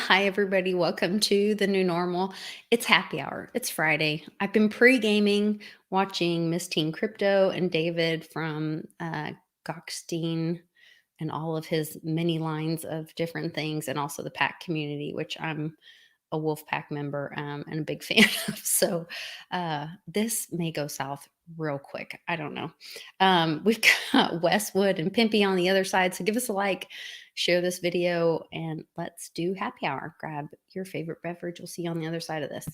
Hi, everybody. Welcome to the new normal. It's happy hour. It's Friday. I've been pre-gaming, watching Miss Teen Crypto and David from Goxstein and all of his many lines of different things, and also the pack community, which I'm a Wolfpack member and a big fan of. So this may go south real quick. I don't know. We've got Westwood and Pimpy on the other side. So give us a like, share this video, and let's do happy hour. Grab your favorite beverage. We'll see you on the other side of this.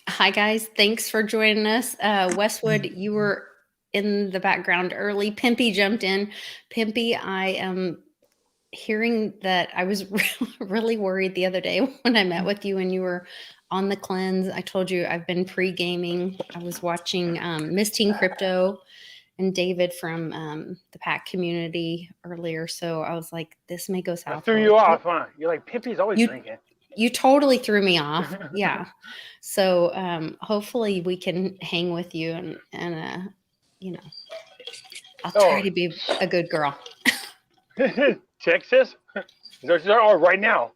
Hi, guys. Thanks for joining us. Westwood, you were in the background early. Pimpy jumped in. Pimpy, I am hearing that I was really worried the other day when I met with you and you were on the cleanse. I told you I've been pre-gaming. I was watching Miss Teen Crypto and David from the pack community earlier. So I was like, this may go south. I threw you off, huh? You're like, Pimpy's always drinking. You totally threw me off. Yeah. So hopefully we can hang with you and you know, I'll try to be a good girl. Texas? Oh, right now.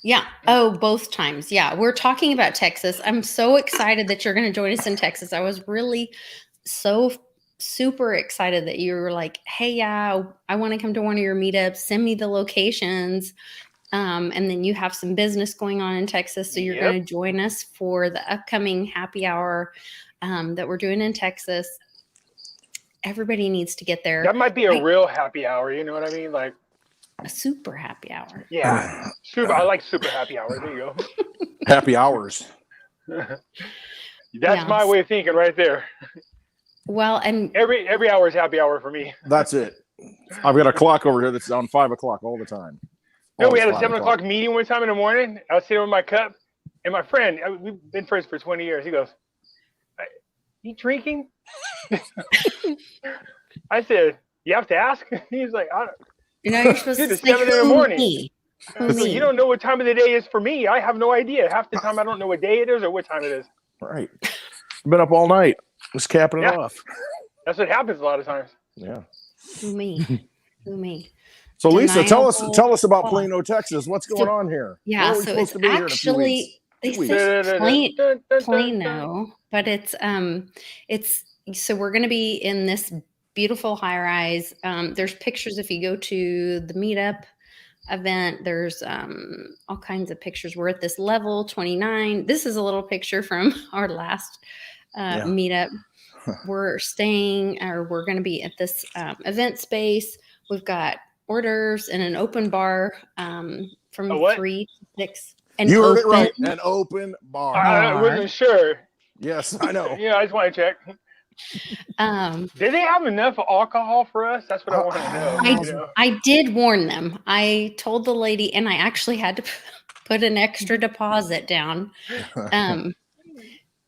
Yeah. Oh, both times. Yeah. We're talking about Texas. I'm so excited that you're going to join us in Texas. I was really so super excited that you were like, hey, yeah, I want to come to one of your meetups. Send me the locations. And then you have some business going on in Texas. So you're going to join us for the upcoming happy hour that we're doing in Texas. Everybody needs to get there. That might be a real happy hour. You know what I mean? Like a super happy hour. Yeah. Super. I like super happy hour. There you go. Happy hours. That's my way of thinking right there. Well, and every hour is happy hour for me. That's it. I've got a clock over here that's on 5 o'clock all the time. No, we had a 7 o'clock meeting one time in the morning. I was sitting with my cup, and my friend, we've been friends for 20 years. He goes, "You drinking?" I said, "You have to ask." He's like, "I don't." You're supposed to say, 7 in the morning. Me? You don't know what time of the day is for me. I have no idea. Half the time I don't know what day it is or what time it is. Right. Been up all night. Just capping it off. That's what happens a lot of times. Yeah. Who me? So Lisa, tell us about Plano, Texas. What's going on here? Yeah, so it's actually they say Plano, but it's so we're going to be in this beautiful high rise. There's pictures if you go to the meetup event. There's all kinds of pictures. We're at this level 29. This is a little picture from our last meetup. We're going to be at this event space. We've got orders and an open bar from 3 to 6. You heard it right. An open bar. I wasn't sure. Yes, I know. Yeah, I just want to check. Did they have enough alcohol for us? That's what I want to know. I did warn them. I told the lady, and I actually had to put an extra deposit down.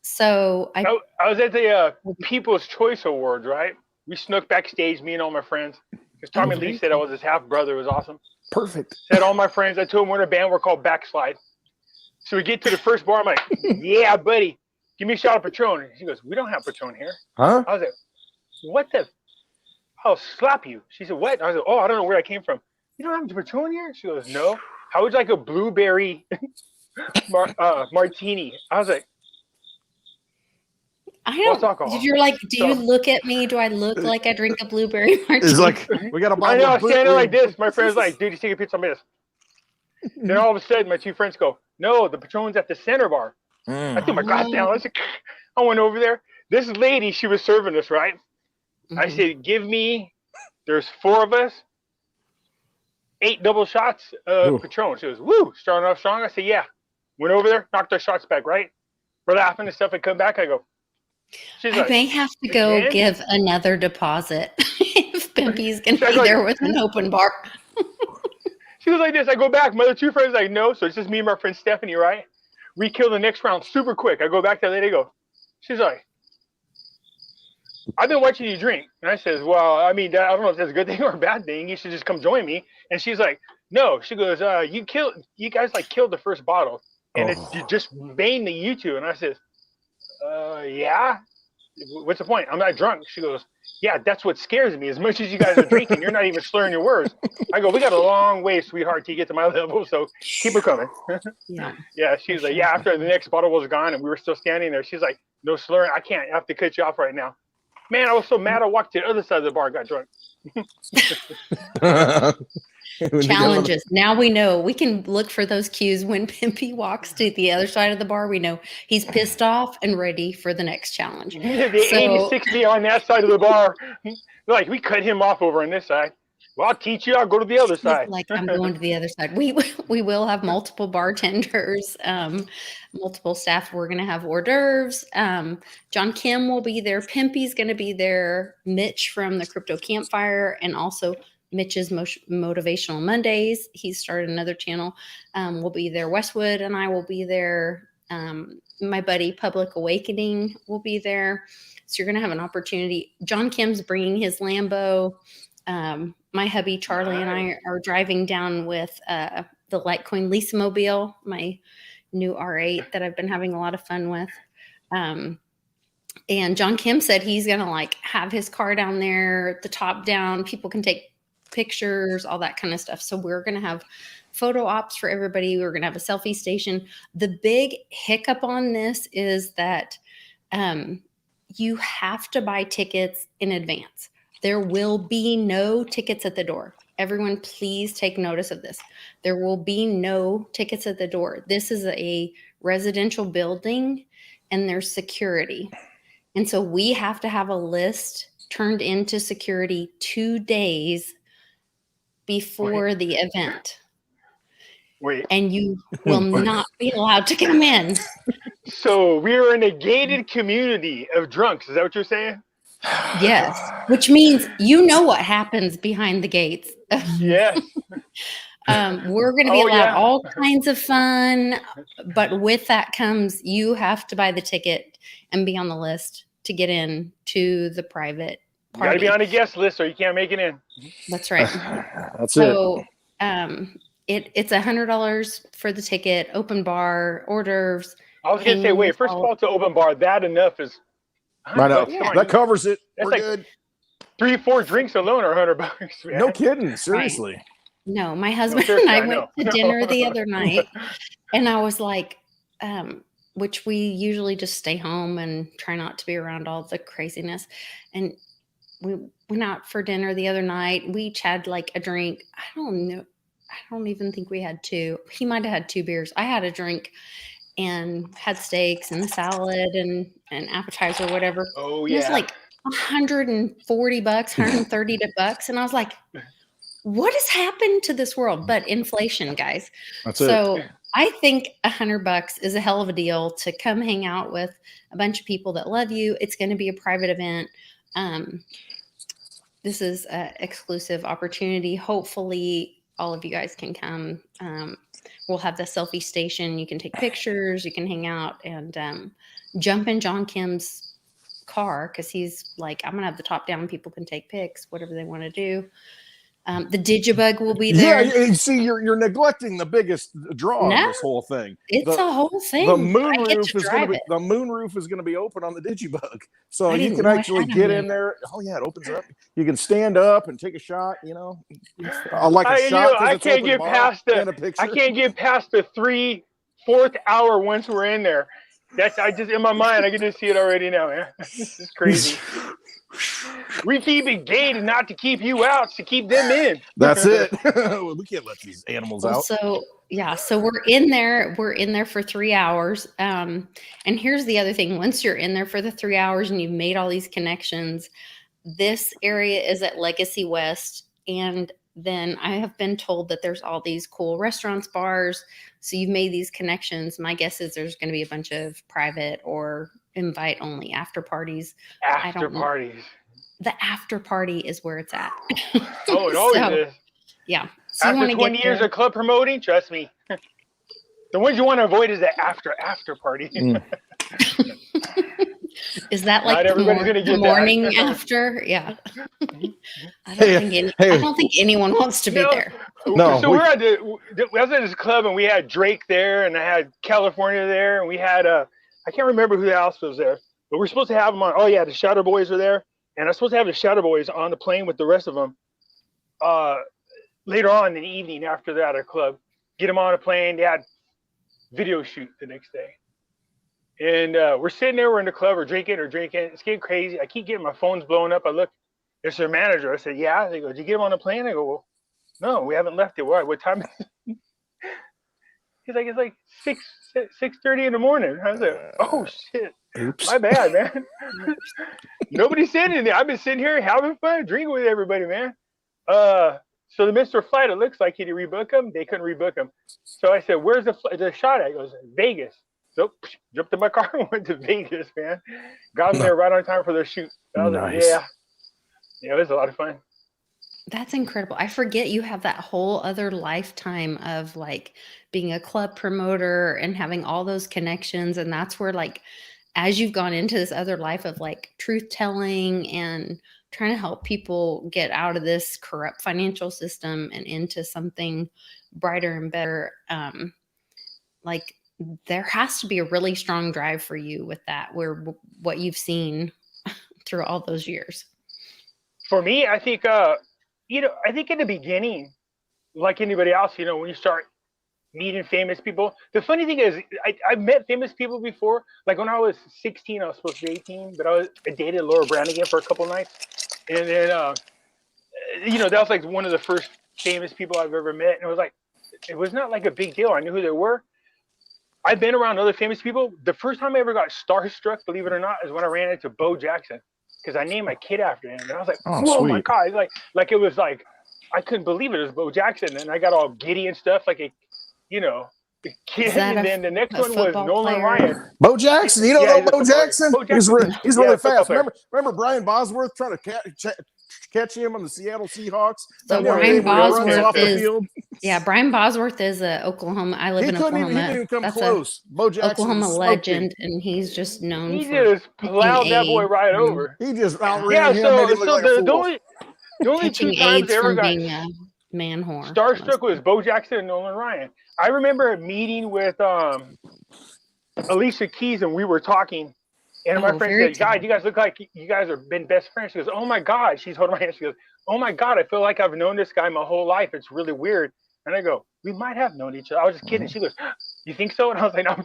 So I was at the People's Choice Awards, right? We snuck backstage, me and all my friends. Because Tommy Lee said I was his half brother. It was awesome. Perfect. Said all my friends. I told him we're in a band. We're called Backslide. So we get to the first bar. I'm like, yeah, buddy, give me a shot of Patron. She goes, we don't have Patron here. Huh? I was like, what the? I'll slap you. She said, what? I was like, oh, I don't know where I came from. You don't have Patron here? She goes, no. How would you like a blueberry martini? I was like, I don't. You're like, do you look at me? Do I look like I drink a blueberry martini? It's like we got a bottle. I know. I'm standing like this. My friend's like, dude, you take a picture of this. Then all of a sudden, my two friends go, no, the Patron's at the center bar. I threw my glass down. I went over there. This lady, she was serving us, right? I said, give me. There's 4 of us. 8 double shots of Patron. She goes, woo, starting off strong. I said, yeah. Went over there, knocked our shots back, right? We're laughing and stuff. I come back. I go. I may have to go give another deposit if Pimpy's going to be there with an open bar. She was like this. I go back. My other 2 friends like, no. So it's just me and my friend Stephanie, right? We kill the next round super quick. I go back to that lady. Go. She's like, I've been watching you drink. And I says, well, I mean, I don't know if that's a good thing or a bad thing. You should just come join me. And she's like, no. She goes, you guys like killed the first bottle. And it's just mainly you two. And I says, yeah. What's the point? I'm not drunk. She goes, yeah, that's what scares me. As much as you guys are drinking, you're not even slurring your words. I go, we got a long way, sweetheart, to get to my level. So keep it coming. Yeah. She's like, yeah, after the next bottle was gone and we were still standing there, she's like, no slurring. I can't. I have to cut you off right now. Man, I was so mad. I walked to the other side of the bar, got drunk. Challenges. Now we know. We can look for those cues when Pimpy walks to the other side of the bar. We know he's pissed off and ready for the next challenge. The 80-60 on that side of the bar. Like, we cut him off over on this side. Well, I'll teach you. I'll go to the other side. Like, I'm going to the other side. We will have multiple bartenders, multiple staff. We're going to have hors d'oeuvres. John Kim will be there. Pimpy's going to be there. Mitch from the Crypto Campfire, and also Mitch's Motivational Mondays. He's started another channel. We'll be there. Westwood and I will be there. My buddy Public Awakening will be there. So you're going to have an opportunity. John Kim's bringing his Lambo. My hubby Charlie and I are driving down with the Litecoin Lisa Mobile, my new R8 that I've been having a lot of fun with. And John Kim said he's going to like have his car down there, the top down. People can take pictures, all that kind of stuff. So we're going to have photo ops for everybody. We're going to have a selfie station. The big hiccup on this is that you have to buy tickets in advance. There will be no tickets at the door. Everyone, please take notice of this. There will be no tickets at the door. This is a residential building and there's security. And so we have to have a list turned into security 2 days before the event. And you will not be allowed to come in. So we're in a gated community of drunks. Is that what you're saying? Yes, which means you know what happens behind the gates. Yes. We're going to be allowed all kinds of fun, but with that comes you have to buy the ticket and be on the list to get in to the private party. You got to be on a guest list or you can't make it in. That's right. That's so, it's $100 for the ticket, open bar, hors d'oeuvres. I was going to say, wait, first of all, to open bar, that enough is. I know. That covers it. We're like good. 3-4 drinks alone are $100. Man. No kidding. Seriously. Right. No, my husband and I went to dinner the other night, and I was like, which we usually just stay home and try not to be around all the craziness. And we went out for dinner the other night. We each had like a drink. I don't know. I don't even think we had 2. He might have had 2 beers. I had a drink and had steaks and salad and an appetizer or whatever. Oh, yeah. It was like $140, $130. And I was like, what has happened to this world? But inflation, guys. That's so I think $100 is a hell of a deal to come hang out with a bunch of people that love you. It's going to be a private event. This is an exclusive opportunity. Hopefully all of you guys can come. We'll have the selfie station. You can take pictures. You can hang out and jump in John Kim's car because he's like, I'm going to have the top down. People can take pics, whatever they want to do. The Digibug will be there. Yeah, you see, you're neglecting the biggest draw of this whole thing. It's a whole thing. The moonroof is going to be open on the Digibug, so you can actually get in there. Oh yeah, it opens up. You can stand up and take a shot. You know, like a shot. I can't get past the 3/4 hour once we're in there. I just in my mind, I can just see it already now. Man. This is crazy. We keep it gated not to keep you out, to keep them in. That's it. We can't let these animals out. So we're in there. We're in there for 3 hours. And here's the other thing. Once you're in there for the 3 hours and you've made all these connections, this area is at Legacy West. And then I have been told that there's all these cool restaurants, bars. So you've made these connections. My guess is there's going to be a bunch of private or invite only after parties. The after party is where it's at. Oh, it always is. Yeah. So after 20 years of club promoting, trust me. The ones you want to avoid is the after party. Is that Not like the morning after? Yeah. I don't think anyone wants to be there. No. So I was at this club and we had Drake there and I had California there and we had I can't remember who else was there, but we're supposed to have them on. Oh yeah, the Shadow Boys are there, and I'm supposed to have the Shadow Boys on the plane with the rest of them. Later on in the evening after that at our club, get them on a plane. They had video shoot the next day. And we're sitting there, we're in the club, we're drinking. It's getting crazy. I keep getting my phone's blowing up. I look, it's their manager. I said, yeah. They go, did you get him on the plane? I go, well, no, we haven't left it. Why? What time is it? He's like, it's like 6:30 in the morning. I was like, oh shit. Oops. My bad, man. Nobody said anything. I've been sitting here having fun, drinking with everybody, man. So the Mr. Flight, it looks like he didn't rebook him. They couldn't rebook him. So I said, where's the shot at? He goes, Vegas. So jumped in my car and went to Vegas, man. Got them there right on time for their shoot. I was like, yeah, it was a lot of fun. That's incredible. I forget you have that whole other lifetime of like being a club promoter and having all those connections. And that's where like, as you've gone into this other life of like truth telling and trying to help people get out of this corrupt financial system and into something brighter and better, like there has to be a really strong drive for you with that, where what you've seen through all those years. For me, I think, I think in the beginning, like anybody else, when you start meeting famous people, the funny thing is I've met famous people before. Like when I was 16, I was supposed to be 18, but I dated Laura Branigan for a couple nights. And then, that was like one of the first famous people I've ever met. And it was like, it was not like a big deal. I knew who they were. I've been around other famous people. The first time I ever got starstruck, believe it or not, is when I ran into Bo Jackson, because I named my kid after him. And I was like, whoa, sweet. My God. Like it was like, I couldn't believe it was Bo Jackson. And I got all giddy and stuff, like, the kid. And then the next one was Nolan Ryan. Bo Jackson. You don't know Bo Jackson? He's really fast. Remember Brian Bosworth trying to catch him on the Seattle Seahawks? So Brian Bosworth Brian Bosworth is Oklahoma. I live in Oklahoma. He didn't even come close. Bo Jackson, Oklahoma legend, and he's just known. He just plowed that boy right over. He just outran him. The only two times I ever got man whore starstruck was Bo Jackson and Nolan Ryan. I remember a meeting with Alicia Keys, and we were talking. And my friend said, God, you guys look like you guys have been best friends. She goes, oh my God. She's holding my hand. She goes, oh my God, I feel like I've known this guy my whole life. It's really weird. And I go, we might have known each other. I was just kidding. She goes, you think so? And I was like, no.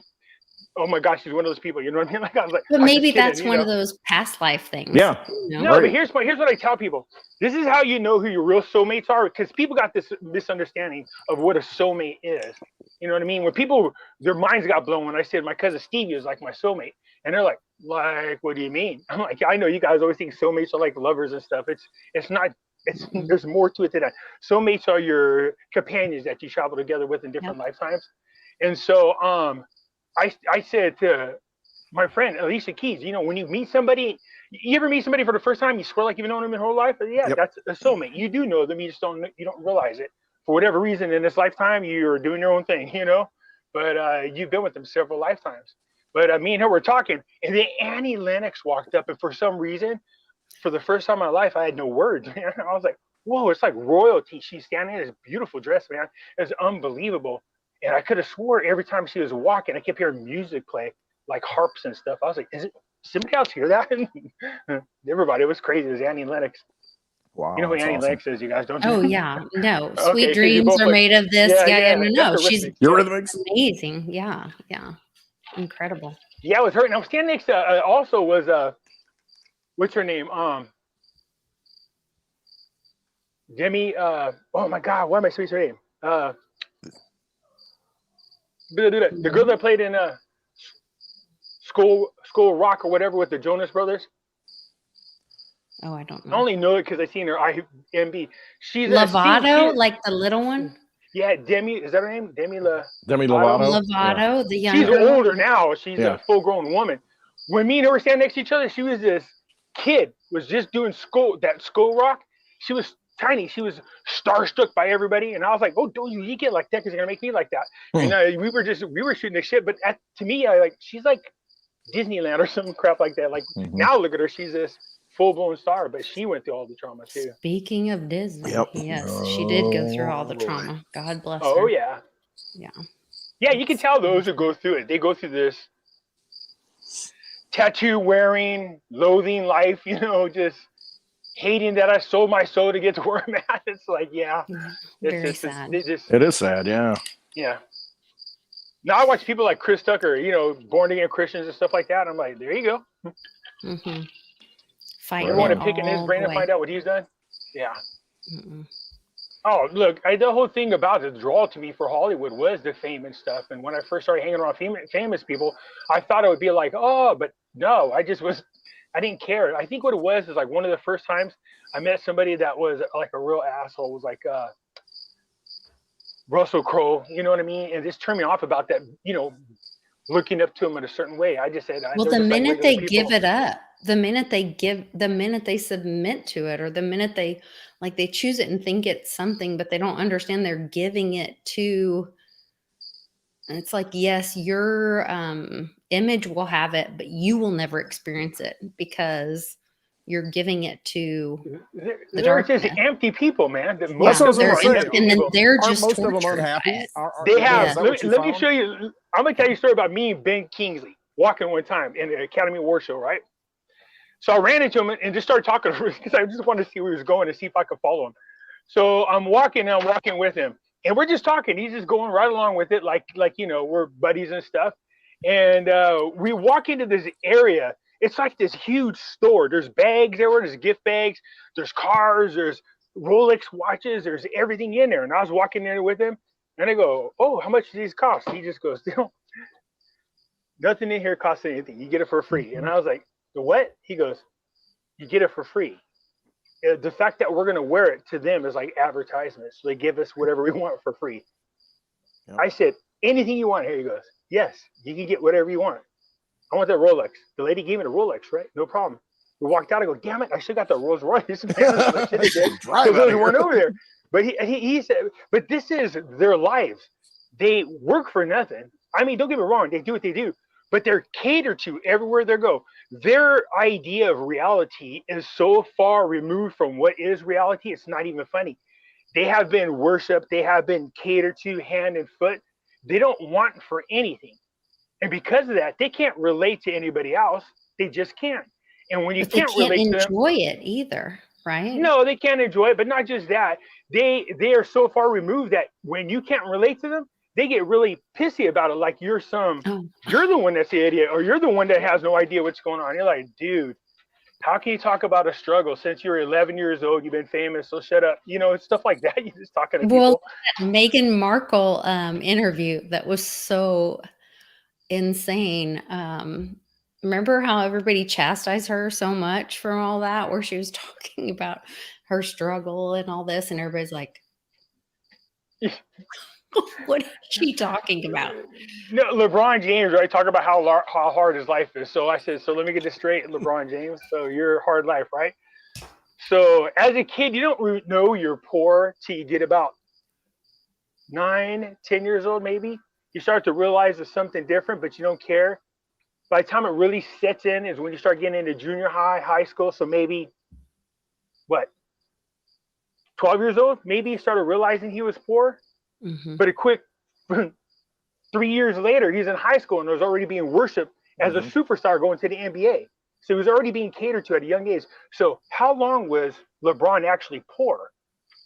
Oh my gosh, she's one of those people. You know what I mean? Like I was like, but maybe that's one of those past life things. Yeah. No, but here's what I tell people. This is how you know who your real soulmates are, because people got this misunderstanding of what a soulmate is. You know what I mean? When people, their minds got blown when I said my cousin Stevie is like my soulmate. And they're like, what do you mean? I'm like, I know you guys always think soulmates are like lovers and stuff. It's not. There's more to it than that. Soulmates are your companions that you travel together with in different lifetimes. And so I said to my friend Alicia Keys, when you meet somebody, you ever meet somebody for the first time, you swear like you've known them your whole life? That's a soulmate. You do know them, you just don't realize it. For whatever reason in this lifetime, you're doing your own thing, but you've been with them several lifetimes. But me and her were talking, and then Annie Lennox walked up, and for some reason, for the first time in my life, I had no words, man. I was like, whoa, it's like royalty. She's standing in this beautiful dress, man. It's unbelievable. And I could have swore every time she was walking, I kept hearing music play, like harps and stuff. I was like, is it somebody else hear that? Everybody, it was crazy. It was Annie Lennox. Wow. You know who Annie Lennox is, you guys, don't you? Oh, yeah. No. Sweet dreams are made of this. No. She's amazing. Yeah. Incredible. Yeah, it was her. Now, standing next to also was, what's her name? Demi, oh my God, why am I saying her name? The girl that played in School Rock or whatever with the Jonas Brothers. Oh, I don't know. I only know it because I seen her IMB. She's Lovato, like the little one. Yeah, Demi. Is that her name? Demi Lovato. Lovato, the young. She's older now. She's a full-grown woman. When me and her were standing next to each other, she was this kid. Was just doing School Rock. She was tiny. She was starstruck by everybody, and I was like, "Oh, don't you get like that? Because you're gonna make me like that." And we were shooting the shit. But to me, she's like Disneyland or some crap like that. Like now, look at her; she's this full-blown star, but she went through all the trauma too. Speaking of Disney, Yep. yes, she did go through all the trauma. God bless her. Oh yeah, yeah. Yeah, you can tell those who go through it. They go through this tattoo wearing, loathing life. You know, just hating that I sold my soul to get to where I'm at. It's like, yeah, very sad. It is sad. Yeah. Yeah. Now I watch people like Chris Tucker, you know, born again Christians and stuff like that. I'm like, there you go. Mm-hmm. Fighting you want to pick in his brain and find out what he's done? Yeah. Oh, look, the whole thing about the draw to me for Hollywood was the fame and stuff. And when I first started hanging around famous people, I thought it would be like, oh, but no, I didn't care. I think what it was is like one of the first times I met somebody that was like a real asshole, was like Russell Crowe, you know what I mean? And just turned me off about that, you know, looking up to him in a certain way. I just said, well, the minute they give it up, the minute they submit to it, or the minute they choose it and think it's something, but they don't understand they're giving it to, and it's like, yes, your image will have it, but you will never experience it because you're giving it to they're just empty people, man. That's what I was gonna say. And then they're just most of them unhappy. They have. Let me show you. I'm gonna tell you a story about me and Ben Kingsley walking one time in the Academy Award show, right? So I ran into him and just started talking to him because I just wanted to see where he was going and see if I could follow him. So I'm walking with him, and we're just talking. He's just going right along with it, like you know, we're buddies and stuff. And we walk into this area. It's like this huge store. There's bags everywhere. There's gift bags. There's cars. There's Rolex watches. There's everything in there. And I was walking in there with him, and I go, "Oh, how much do these cost?" He just goes, "Nothing in here costs anything. You get it for free." And I was like, "The what?" He goes, "You get it for free. The fact that we're gonna wear it to them is like advertisement. So they give us whatever we want for free." Yep. I said, "Anything you want." Here he goes, "Yes, you can get whatever you want. I want that Rolex." The lady gave me the Rolex, right? No problem. We walked out. I go, "Damn it, I should got the Rolls Royce." Because those weren't over there. But he said, "But this is their lives. They work for nothing. I mean, don't get me wrong. They do what they do, but they're catered to everywhere they go. Their idea of reality is so far removed from what is reality. It's not even funny. They have been worshipped. They have been catered to hand and foot. They don't want for anything. And because of that, they can't relate to anybody else. They just can't. And when you can't relate to them, enjoy it either, right? No, they can't enjoy it. But not just that, they are so far removed that when you can't relate to them, they get really pissy about it. Like you're the one that's the idiot, or you're the one that has no idea what's going on. You're like, dude, how can you talk about a struggle since you're 11 years old? You've been famous, so shut up. You know, it's stuff like that. You're just talking to people. Well, Meghan Markle interview that was so insane. Remember how everybody chastised her so much from all that, where she was talking about her struggle and all this, and everybody's like, what is she talking about? No, LeBron James, right? Talk about how hard his life is. So I said, so let me get this straight, LeBron James. So your hard life, right? So as a kid, you don't know you're poor till you get about 9, 10 years old, maybe. You start to realize there's something different, but you don't care. By the time it really sets in is when you start getting into junior high, high school. So maybe, 12 years old? Maybe he started realizing he was poor. Mm-hmm. But a quick 3 years later, he's in high school and was already being worshipped as a superstar going to the NBA. So he was already being catered to at a young age. So how long was LeBron actually poor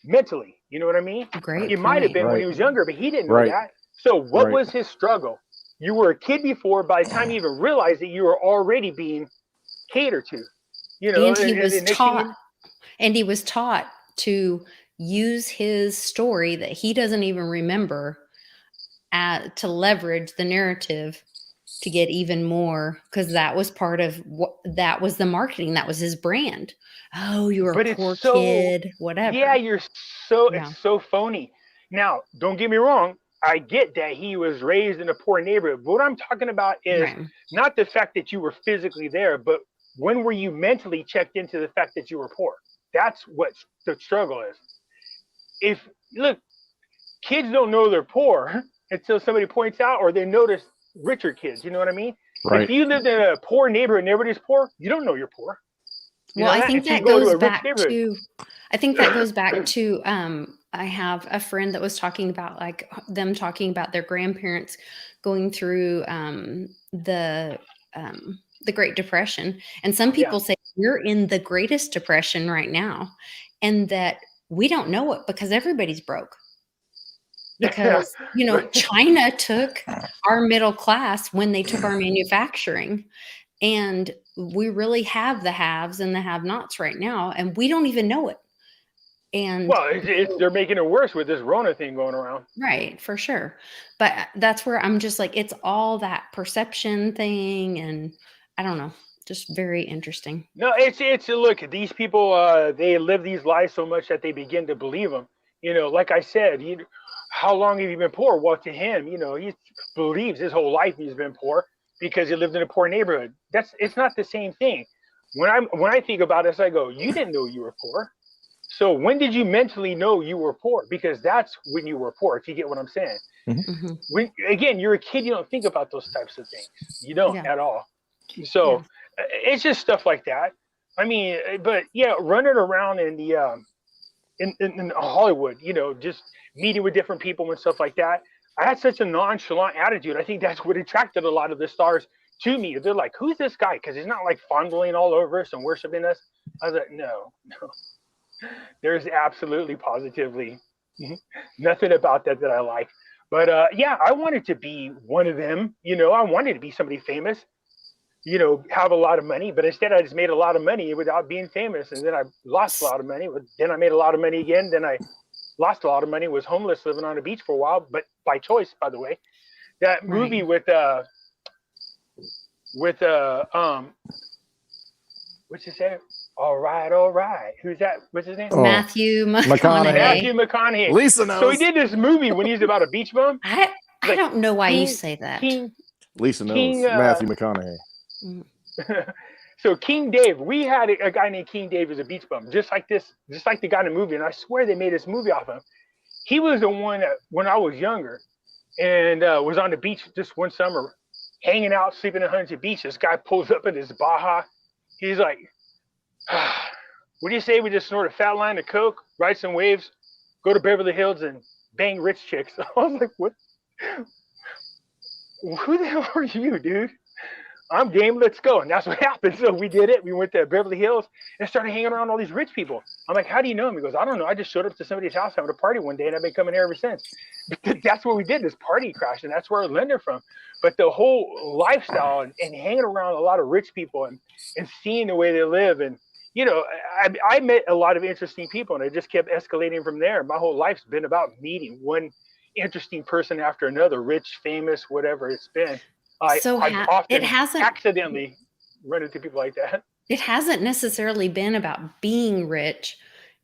mentally? You know what I mean? Great. He might have been when he was younger, but he didn't know that. So what was his struggle? You were a kid before. By the time you even realized that you were already being catered to, you know, and he was taught to use his story that he doesn't even remember to leverage the narrative to get even more, because that was part of that was the marketing. That was his brand. Oh, you were a poor kid, whatever. Yeah, it's so phony. Now, don't get me wrong. I get that he was raised in a poor neighborhood. But what I'm talking about is not the fact that you were physically there, but when were you mentally checked into the fact that you were poor? That's what the struggle is. Look, kids don't know they're poor until somebody points out, or they notice richer kids. You know what I mean? Right. If you lived in a poor neighborhood and everybody's poor, you don't know you're poor. Well, I think that goes back to, I have a friend that was talking about like them talking about their grandparents going through the Great Depression. And some people say we're in the greatest depression right now, and that we don't know it because everybody's broke. Because, China took our middle class when they took our manufacturing. And we really have the haves and the have-nots right now, and we don't even know it. And well, they're making it worse with this Rona thing going around. Right, for sure. But that's where I'm just like, it's all that perception thing, and I don't know, just very interesting. No, it's look, these people, they live these lives so much that they begin to believe them. Like I said, how long have you been poor? Well, to him, he believes his whole life he's been poor because he lived in a poor neighborhood. It's not the same thing. When I think about this, I go, you didn't know you were poor. So when did you mentally know you were poor? Because that's when you were poor, if you get what I'm saying. Mm-hmm. When, again, you're a kid, you don't think about those types of things. You don't at all. So it's just stuff like that. I mean, but running around in the in Hollywood, just meeting with different people and stuff like that. I had such a nonchalant attitude. I think that's what attracted a lot of the stars to me. They're like, who's this guy? Because he's not like fondling all over us and worshiping us. I was like, no. There's absolutely positively nothing about that I like. But I wanted to be one of them. I wanted to be somebody famous, have a lot of money. But instead, I just made a lot of money without being famous. And then I lost a lot of money. Then I made a lot of money again. Then I lost a lot of money, was homeless, living on a beach for a while, but by choice, by the way. That movie with what's his name? All right. Who's that? What's his name? Matthew McConaughey. Matthew McConaughey. Lisa knows. So he did this movie when he's about a beach bum. I don't know why you say that. Lisa knows. Matthew McConaughey. So King Dave, we had a guy named King Dave as a beach bum, just like the guy in the movie. And I swear they made this movie off him. He was the one that, when I was younger and was on the beach just one summer, hanging out, sleeping in Huntington Beach. This guy pulls up in his Baja. He's like, what do you say we just snort a fat line of coke, ride some waves, go to Beverly Hills and bang rich chicks? I was like, what? Who the hell are you, dude? I'm game, let's go. And that's what happened. So we did it. We went to Beverly Hills and started hanging around all these rich people. I'm like, how do you know him? He goes, I don't know. I just showed up to somebody's house having a party one day and I've been coming here ever since. That's what we did, this party crash. And that's where I learned it from. But the whole lifestyle and hanging around a lot of rich people and seeing the way they live. And, I met a lot of interesting people and it just kept escalating from there. My whole life's been about meeting one interesting person after another, rich, famous, whatever it's been. I've often accidentally run into people like that. It hasn't necessarily been about being rich.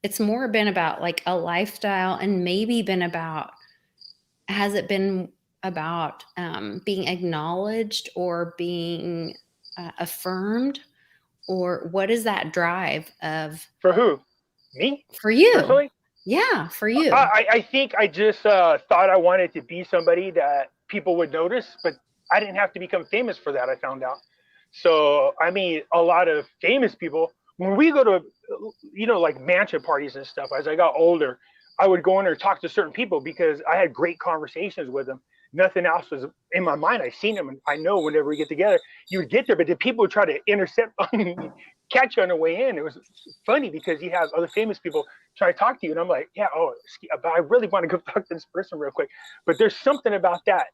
It's more been about like a lifestyle, and maybe been about, has it been about being acknowledged or being affirmed? Or what is that drive of? For who? Me? For you. Personally? Yeah, for you. I think I just thought I wanted to be somebody that people would notice, but I didn't have to become famous for that, I found out. So, I mean, a lot of famous people, when we go to, like mansion parties and stuff, as I got older, I would go in there and talk to certain people because I had great conversations with them. Nothing else was in my mind. I've seen them, and I know whenever we get together, you would get there, but the people would try to intercept, catch you on the way in. It was funny because you have other famous people try to talk to you, and I'm like, but I really want to go talk to this person real quick. But there's something about that.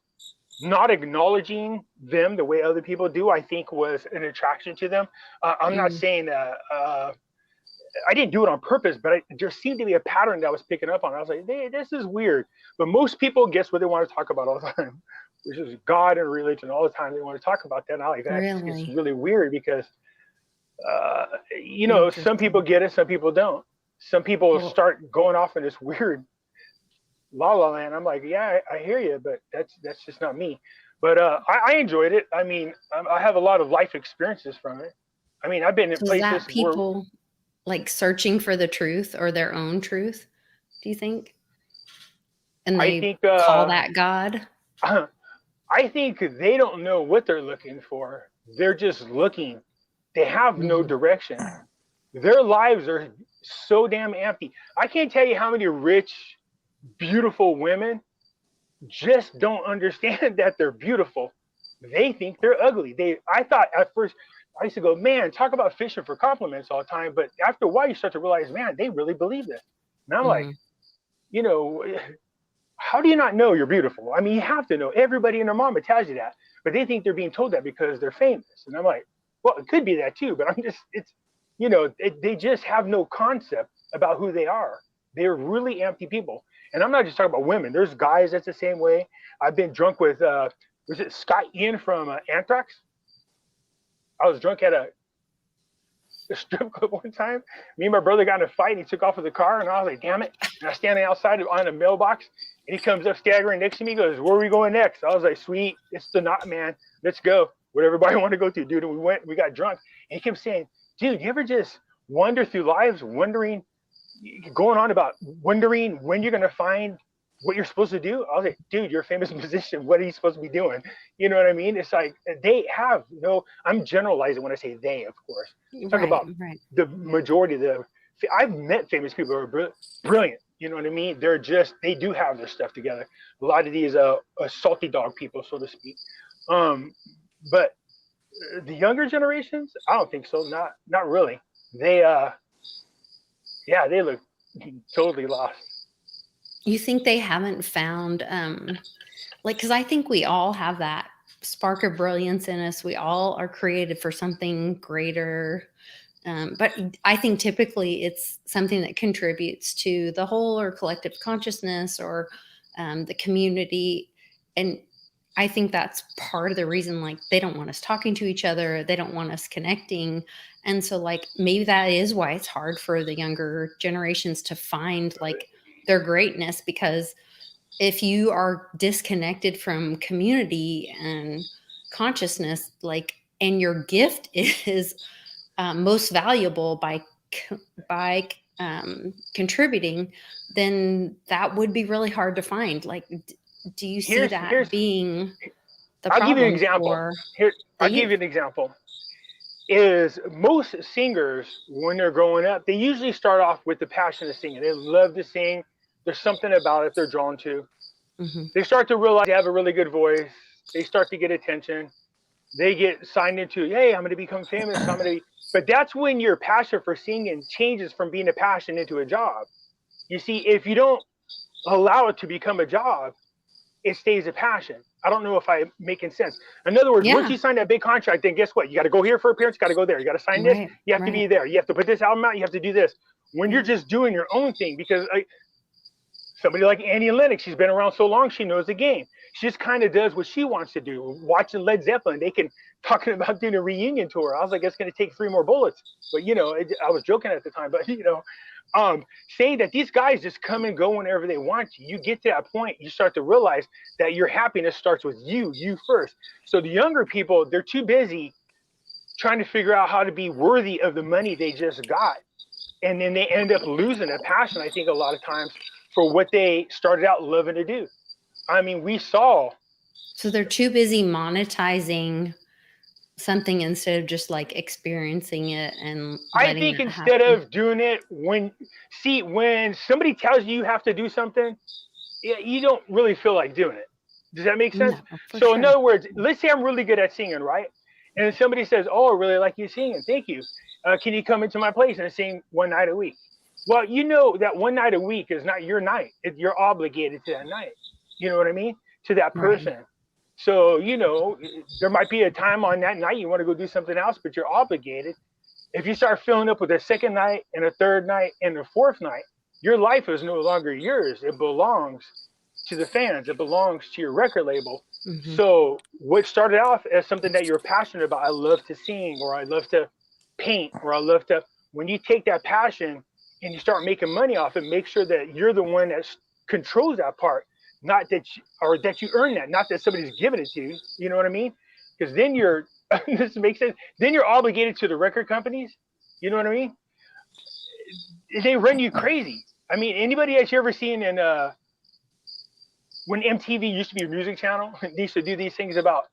Not acknowledging them the way other people do, I think, was an attraction to them. I'm not saying I didn't do it on purpose, but there seemed to be a pattern that I was picking up on. I was like, hey, this is weird. But most people, guess what they want to talk about all the time, which is God and religion. All the time they want to talk about that. And I like that. Really? It's really weird because, some people get it, some people don't. Some people start going off in this weird la la land. I'm like, yeah, I hear you, but that's just not me. But I enjoyed it. I mean, I have a lot of life experiences from it. I mean, I've been in places that people like searching for the truth or their own truth, do you think? And they call that God? I think they don't know what they're looking for. They're just looking. They have no direction. Their lives are so damn empty. I can't tell you how many rich, beautiful women just don't understand that they're beautiful. They think they're ugly. I thought at first, I used to go, man, talk about fishing for compliments all the time. But after a while, you start to realize, man, they really believe this. And I'm like, you know, how do you not know you're beautiful? I mean, you have to know. Everybody and their mama tells you that, but they think they're being told that because they're famous. And I'm like, well, it could be that too, but they just have no concept about who they are. They're really empty people. And I'm not just talking about women. There's guys that's the same way. I've been drunk with, was it Scott Ian from Anthrax? I was drunk at a strip club one time. Me and my brother got in a fight and he took off with the car and I was like, damn it. And I was standing outside on a mailbox and he comes up staggering next to me. He goes, where are we going next? I was like, sweet, it's the knot, man. Let's go. What everybody want to go to, dude. And we got drunk. And he kept saying, dude, you ever just wander through lives wondering when you're going to find what you're supposed to do? I was like, dude, you're a famous musician. What are you supposed to be doing? You know what I mean? It's like they have no, I'm generalizing when I say they, of course. Talk about the majority of I've met famous people who are brilliant. You know what I mean? They do have their stuff together. A lot of these salty dog people, so to speak. But the younger generations, I don't think so. Not really. They look totally lost. You think they haven't found, because I think we all have that spark of brilliance in us. We all are created for something greater. But I think typically it's something that contributes to the whole or collective consciousness or the community. And I think that's part of the reason, like, they don't want us talking to each other. They don't want us connecting. And so, like, maybe that is why it's hard for the younger generations to find, like, their greatness, because if you are disconnected from community and consciousness, like, and your gift is most valuable by contributing, then that would be really hard to find. Like, do you see that being the problem? I'll give you an example. I'll give you an example. Is most singers, when they're growing up, they usually start off with the passion of singing. They love to sing. There's something about it they're drawn to. Mm-hmm. They start to realize they have a really good voice. They start to get attention. They get signed into, hey, I'm going to become famous. But that's when your passion for singing changes from being a passion into a job. You see, if you don't allow it to become a job, it stays a passion. I don't know if I'm making sense. In other words, once you sign that big contract, then guess what? You got to go here for appearance. You got to go there. You got to sign this. You have to be there. You have to put this album out. You have to do this. When you're just doing your own thing, because somebody like Annie Lennox, she's been around so long, she knows the game. She just kind of does what she wants to do. Watching Led Zeppelin, talking about doing a reunion tour. I was like, it's going to take 3 more bullets. But, I was joking at the time, but, saying that these guys just come and go whenever they want to. You get to that point, you start to realize that your happiness starts with you first. So the younger people, they're too busy trying to figure out how to be worthy of the money they just got. And then they end up losing a passion, I think, a lot of times for what they started out loving to do. I mean, so they're too busy monetizing something instead of just like experiencing it. And I think instead of doing it, when somebody tells you have to do something, you don't really feel like doing it. Does that make sense? No, so in other words, let's say I'm really good at singing, right? And somebody says, oh, I really like you singing. Thank you. Can you come into my place and sing one night a week? Well, you know that one night a week is not your night. You're obligated to that night. You know what I mean? To that person. Right. So, there might be a time on that night you want to go do something else, but you're obligated. If you start filling up with a second night and a third night and a fourth night, your life is no longer yours. It belongs to the fans. It belongs to your record label. Mm-hmm. So what started off as something that you're passionate about, I love to sing, or I love to paint, or I love to, when you take that passion and you start making money off it, make sure that you're the one that controls that part. Not that you earn that, not that somebody's giving it to you. You know what I mean? Because then this makes sense. Then you're obligated to the record companies. You know what I mean? They run you crazy. I mean, anybody that you ever seen in when MTV used to be a music channel, they used to do these things about,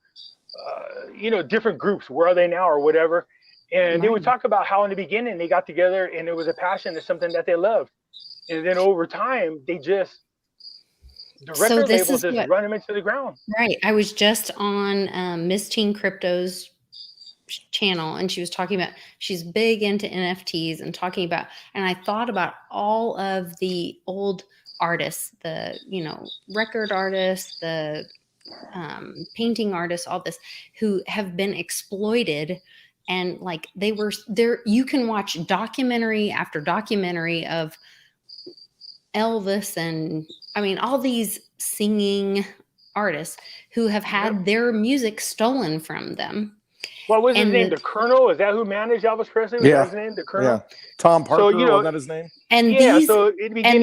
different groups. Where are they now, or whatever? And they would talk about how in the beginning they got together and it was a passion, it's something that they loved, and then over time the record labels just run them into the ground. Right. I was just on Miss Teen Crypto's channel, and she was talking about, she's big into NFTs and talking about, and I thought about all of the old artists, the record artists, the painting artists, all this, who have been exploited, and like they were there. You can watch documentary after documentary of Elvis and all these singing artists who have had their music stolen from them. What was his name? The Colonel? Is that who managed Elvis Presley? Was that his name? The Colonel? Yeah. Tom Parker, was that his name? And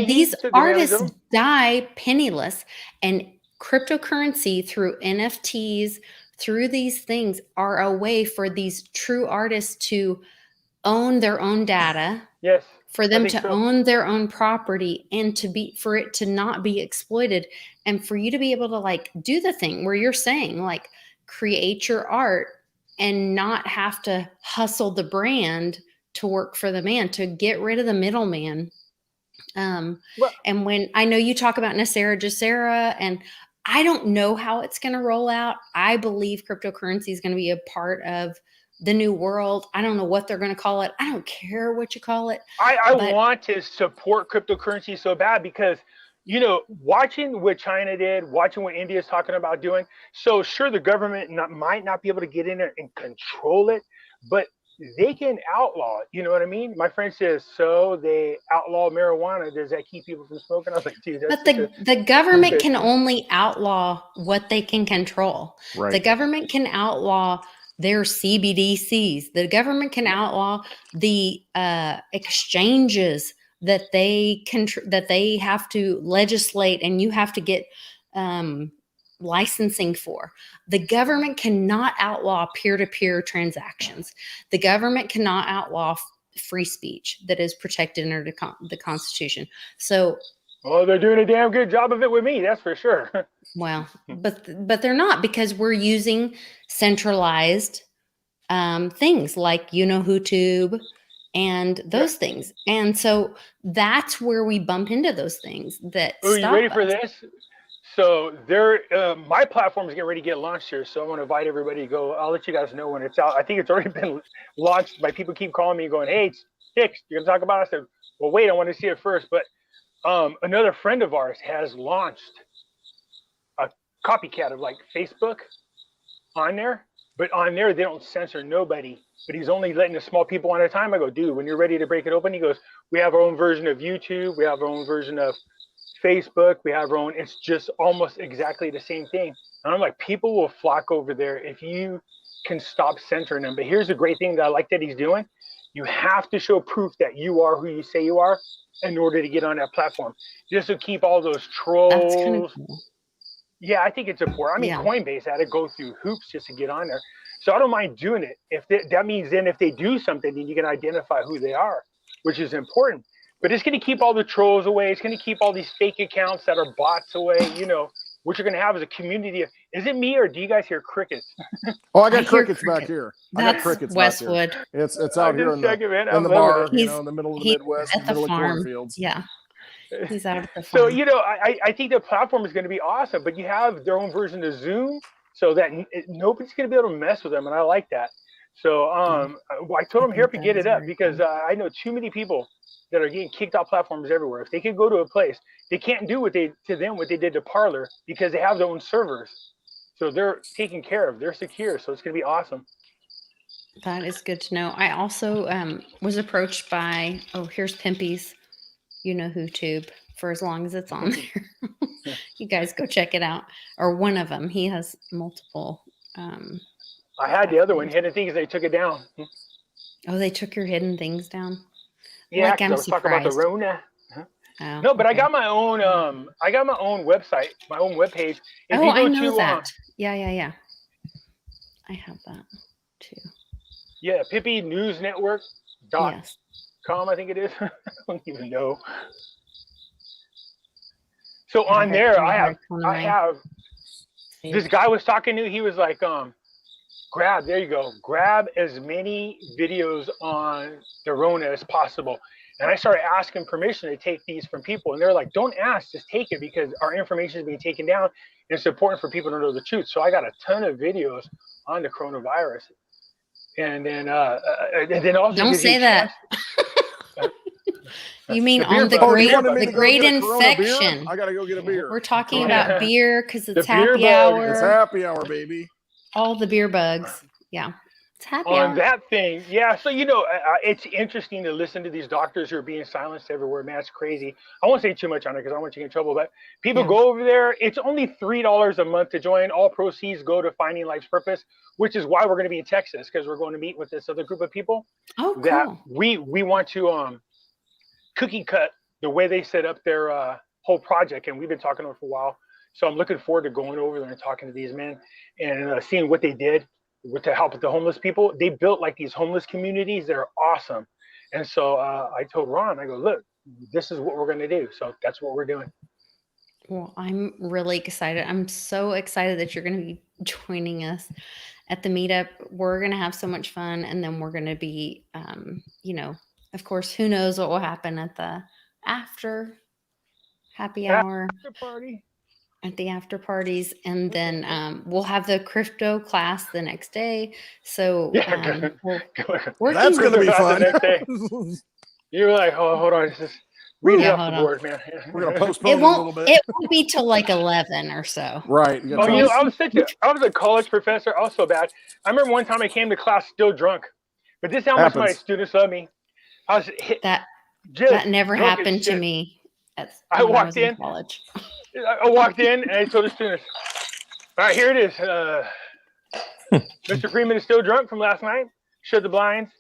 these artists die penniless, and cryptocurrency through NFTs, through these things, are a way for these true artists to own their own data. Yes. For them to own their own property, and for it to not be exploited, and for you to be able to like do the thing where you're saying like create your art and not have to hustle the brand to work for the man, to get rid of the middleman. And when I know you talk about Nasera Jacera, and I don't know how it's going to roll out. I believe cryptocurrency is going to be a part of the new world. I don't know what they're going to call it. I don't care what you call it. I want to support cryptocurrency so bad because, watching what China did, watching what India is talking about doing. So sure, the government might not be able to get in there and control it, but they can outlaw it. You know what I mean? My friend says, so they outlaw marijuana. Does that keep people from smoking? I was like, dude, that's the government can only outlaw what they can control. Right. The government can outlaw their CBDCs. The government can outlaw the exchanges that they have to legislate, and you have to get licensing for. The government cannot outlaw peer-to-peer transactions. The government cannot outlaw free speech that is protected under the Constitution. So, well, they're doing a damn good job of it with me, that's for sure. Well, but they're not, because we're using centralized things like YouTube and those things. And so that's where we bump into those things that Are you ready for this? So my platform is getting ready to get launched here. So I want to invite everybody to go. I'll let you guys know when it's out. I think it's already been launched. My people keep calling me going, hey, it's fixed. You're going to talk about it? I said, well, wait, I want to see it first. But another friend of ours has launched a copycat of like Facebook on there. But on there, they don't censor nobody. But he's only letting the small people on at a time. I go, dude, when you're ready to break it open, he goes, we have our own version of YouTube. We have our own version of Facebook. We have our own. It's just almost exactly the same thing. And I'm like, people will flock over there if you can stop censoring them. But here's the great thing that I like that he's doing. You have to show proof that you are who you say you are in order to get on that platform. Just to keep all those trolls. That's kind of cool. Yeah, I think it's important. Coinbase had to go through hoops just to get on there. So I don't mind doing it. That means then if they do something, then you can identify who they are, which is important. But it's going to keep all the trolls away. It's going to keep all these fake accounts that are bots away. What you're going to have is a community. Is it me, or do you guys hear crickets? Oh, I got crickets back here. That's Westwood. It's out here in the bar, in the middle of the Midwest, at the middle farm. of cornfields. Yeah. He's out at the farm. So, I think the platform is going to be awesome, but you have their own version of Zoom so that nobody's going to be able to mess with them. And I like that. So I told them, here, up and get it up, because I know too many people that are getting kicked off platforms everywhere. If they could go to a place, they can't do what they did to Parler, because they have their own servers. So they're taken care of. They're secure. So it's going to be awesome. That is good to know. I also was approached by, here's Pimpy's, YouTube, for as long as it's on there. You guys go check it out. Or one of them. He has multiple. I had the other one, Hidden Things. They took it down. Oh, they took your Hidden Things down? Yeah, I was talking about the Rona. Oh, no, but okay. I got my own website, my own webpage. I know that. Yeah. I have that too. Yeah, PippyNewsNetwork.com, I think it is. I don't even know. So on there, I have this guy was talking to. He was like, grab as many videos on the Rona as possible. And I started asking permission to take these from people, and they're like, don't ask, just take it, because our information is being taken down, and it's important for people to know the truth. So I got a ton of videos on the coronavirus, and then also don't say that. You mean on the great infection? I gotta go get a beer. We're talking about beer because it's happy hour. It's happy hour, baby. All the beer bugs. Yeah. It's happy on hour. that thing. Yeah. So, it's interesting to listen to these doctors who are being silenced everywhere, man. It's crazy. I won't say too much on it because I want you to get in trouble, but people go over there. It's only $3 a month to join. All proceeds go to Finding Life's Purpose, which is why we're going to be in Texas, because we're going to meet with this other group of people that we want to cookie cut the way they set up their whole project. And we've been talking over for a while. So I'm looking forward to going over there and talking to these men and seeing what they did to help with the homeless people. They built like these homeless communities that are awesome. And so I told Ron, I go, look, this is what we're going to do. So that's what we're doing. Well, I'm really excited. I'm so excited that you're going to be joining us at the meetup. We're going to have so much fun. And then we're going to be, of course, who knows what will happen at the after happy hour. After party. At the after parties, and then we'll have the crypto class the next day. So that's going to be fun. The next day. You're like, oh, hold on, just read it off the board, man. We're going to postpone it a little bit. It won't be till like 11 or so. Right. I was a college professor. I was so bad. I remember one time I came to class still drunk, but this is how much my students love me. I was that never happened to me. I walked in college. I walked in and I told the students, all right, here it is. Mr. Freeman is still drunk from last night. Shut the blinds.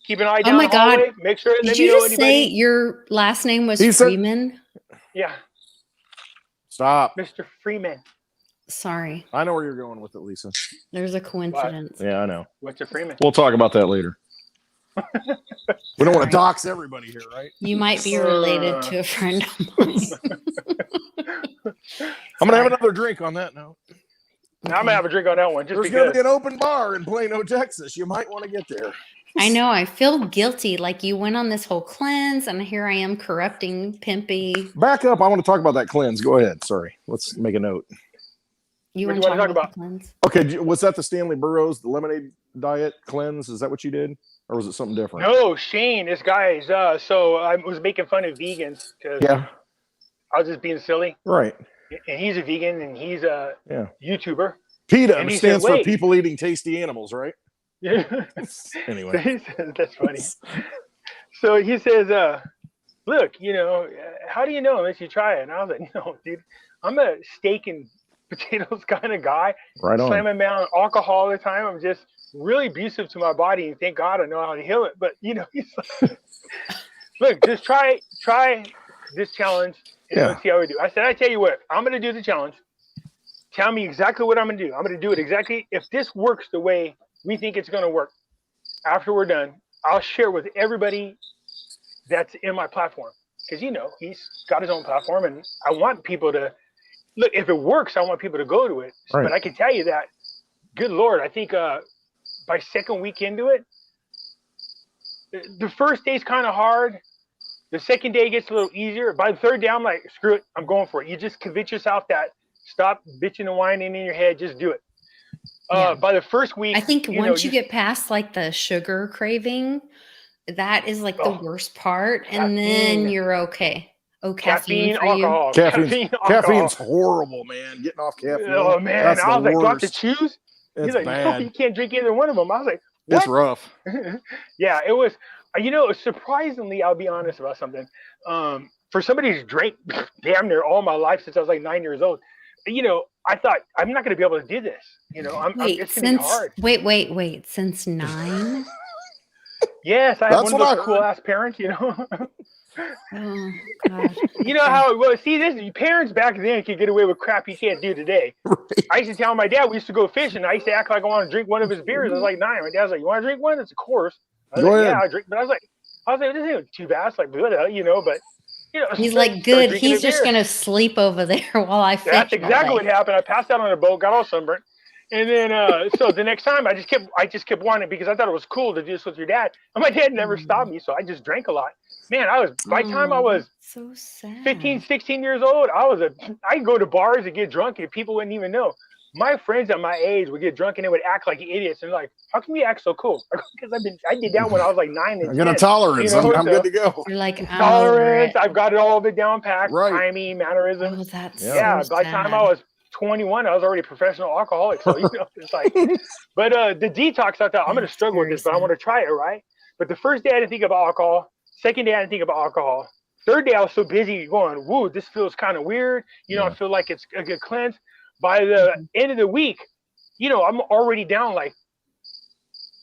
Keep an eye down the hallway. Make sure. Did you just say your last name was Freeman? Yeah. Stop. Mr. Freeman. Sorry. I know where you're going with it, Lisa. There's a coincidence. Yeah, I know. Mr. Freeman. We'll talk about that later. We don't want to dox everybody here, right? You might be related to a friend of mine. I'm gonna have another drink on that note. Okay. I'm gonna have a drink on that one. There's gonna be an open bar in Plano, Texas. You might want to get there. I know. I feel guilty. Like you went on this whole cleanse, and here I am corrupting Pimpy. Back up. I want to talk about that cleanse. Go ahead. Sorry. Let's make a note. You want to talk about the cleanse? Okay. Was that the Stanley Burroughs, the lemonade diet cleanse? Is that what you did? Or was it something different? No, Shane, this guy is, so I was making fun of vegans because I was just being silly. Right. And he's a vegan and he's a YouTuber. PETA stands for people eating tasty animals, right? Yeah. Anyway. That's funny. So he says, look, how do you know unless you try it? And I was like, no, dude, I'm a steak and potatoes kind of guy. Right on. Slamming down alcohol all the time. I'm just really abusive to my body, and thank God I know how to heal it. But he's like, look, just try this challenge and let's see how we do. I said, I tell you what, I'm gonna do the challenge. Tell me exactly what I'm gonna do. I'm gonna do it exactly. If this works the way we think it's gonna work, after we're done, I'll share with everybody that's in my platform. Because he's got his own platform, and I want people to look. If it works, I want people to go to it. Right. But I can tell you that, good Lord, I think by second week into it, the first day's kind of hard. The second day gets a little easier. By the third day, I'm like, screw it, I'm going for it. You just convince yourself that stop bitching and whining in your head, just do it. By the first week, I think once you get past like the sugar craving, that is like the worst part, and then you're okay. Oh, caffeine for alcohol. You? Caffeine's horrible, man. Getting off caffeine. Oh man, that's I was like, do I have to worst. choose? It's He's like, bad. no, you can't drink either one of them. I was like, what? It's rough. Yeah, it was. Surprisingly, I'll be honest about something. For somebody who's drank damn near all my life since I was like 9 years old, I thought I'm not going to be able to do this. It's going to be hard. Wait. Since 9? Yes, I have one of those cool ass parents. Oh God. You know how? Well, see, parents back then could get away with crap you can't do today. Right. I used to tell my dad we used to go fishing. I used to act like I wanted to drink one of his beers. I was like 9. My dad was like, "You want to drink one?" It's a course. I was like, "Yeah, I drink." But I was like, this ain't too bad. It's like, but You know, He's like, good. He's just gonna sleep over there while I fish. That's exactly what happened. I passed out on a boat, got all sunburnt, and then so the next time I just kept wanting it because I thought it was cool to do this with your dad. And my dad never stopped me, so I just drank a lot. Man, by the time I was so sad. 15, 16 years old, I'd go to bars and get drunk and people wouldn't even know. My friends at my age would get drunk and they would act like idiots and like, how can you act so cool? Because I did that when I was like 9 and 10. I got a tolerance. You know, I'm good to go. You're like tolerance. I've got it all of it down packed. Right. Timing, mannerisms. Oh, that's yeah. So by the time I was 21, I was already a professional alcoholic. So you know, it's like, but the detox, I thought I'm going to struggle with this, but I want to try it, right? But the first day I didn't think about alcohol. Second day I didn't think about alcohol. Third day I was so busy going, woo, this feels kind of weird. You know, I feel like it's a good cleanse. By the end of the week, you know, I'm already down like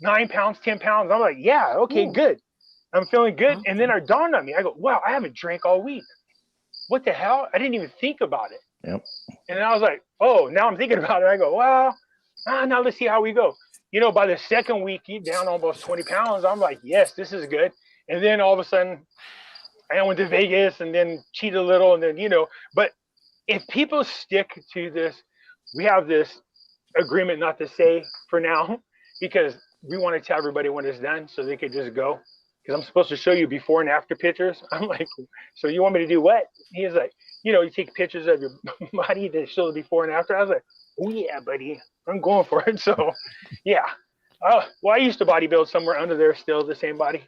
9 pounds, 10 pounds. I'm like, yeah, okay, good. I'm feeling good. And then it dawned on me. I go, wow, I haven't drank all week. What the hell? I didn't even think about it. Yep. And then I was like, oh, now I'm thinking about it. I go, well, now let's see how we go. You know, by the second week, you down almost 20 pounds. I'm like, yes, this is good. And then all of a sudden, I went to Vegas and then cheated a little. And then, you know, but if people stick to this, we have this agreement not to say for now, because we want to tell everybody when it's done so they could just go. Because I'm supposed to show you before and after pictures. I'm like, so you want me to do what? He's like, you know, you take pictures of your body to show the before and after. I was like, oh yeah, buddy, I'm going for it. So yeah. Well, I used to bodybuild somewhere under there still, the same body.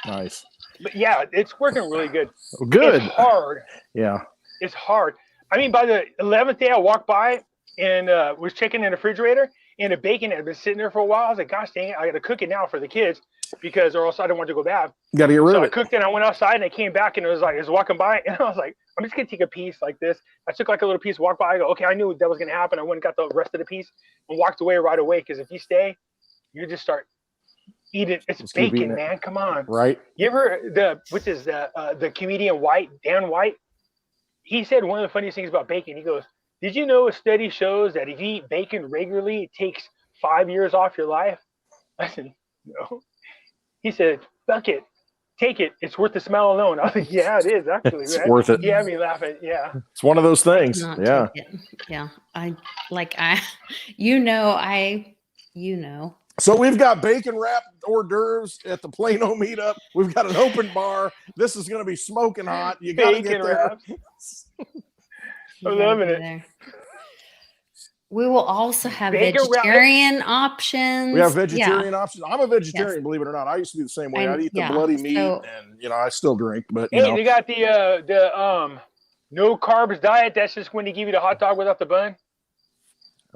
Nice. But yeah, it's working really good. Good. It's hard. Yeah. It's hard. I mean, by the 11th day, I walked by and was checking in the refrigerator, and the bacon had been sitting there for a while. I was like, gosh dang it, I got to cook it now for the kids or else I don't want it to go bad. You got to get rid of it. I cooked it, and I went outside, and I came back, and it was like, I was walking by, and I was like, I'm just going to take a piece like this. I took like a little piece, walked by, I go, okay, I knew that was going to happen. I went and got the rest of the piece and walked away right away, because if you stay, you just start eating. It's bacon, man. Come on. Right. You ever, the comedian Dan White, he said one of the funniest things about bacon. He goes, did you know a study shows that if you eat bacon regularly, it takes 5 years off your life? I said, no. He said, fuck it. Take it. It's worth the smell alone. I was like, yeah, it is actually. It's worth it. He had me laughing. Yeah. It's one of those things. Yeah. Yeah. So we've got bacon wrapped hors d'oeuvres at the Plano meetup. We've got an open bar. This is going to be smoking hot. You got to get there. I'm loving it. We will also have vegetarian options. We have vegetarian options. I'm a vegetarian, believe it or not. I used to be the same way. I'd eat the bloody meat, and you know, I still drink. But hey, they got the no carbs diet. That's just when they give you the hot dog without the bun.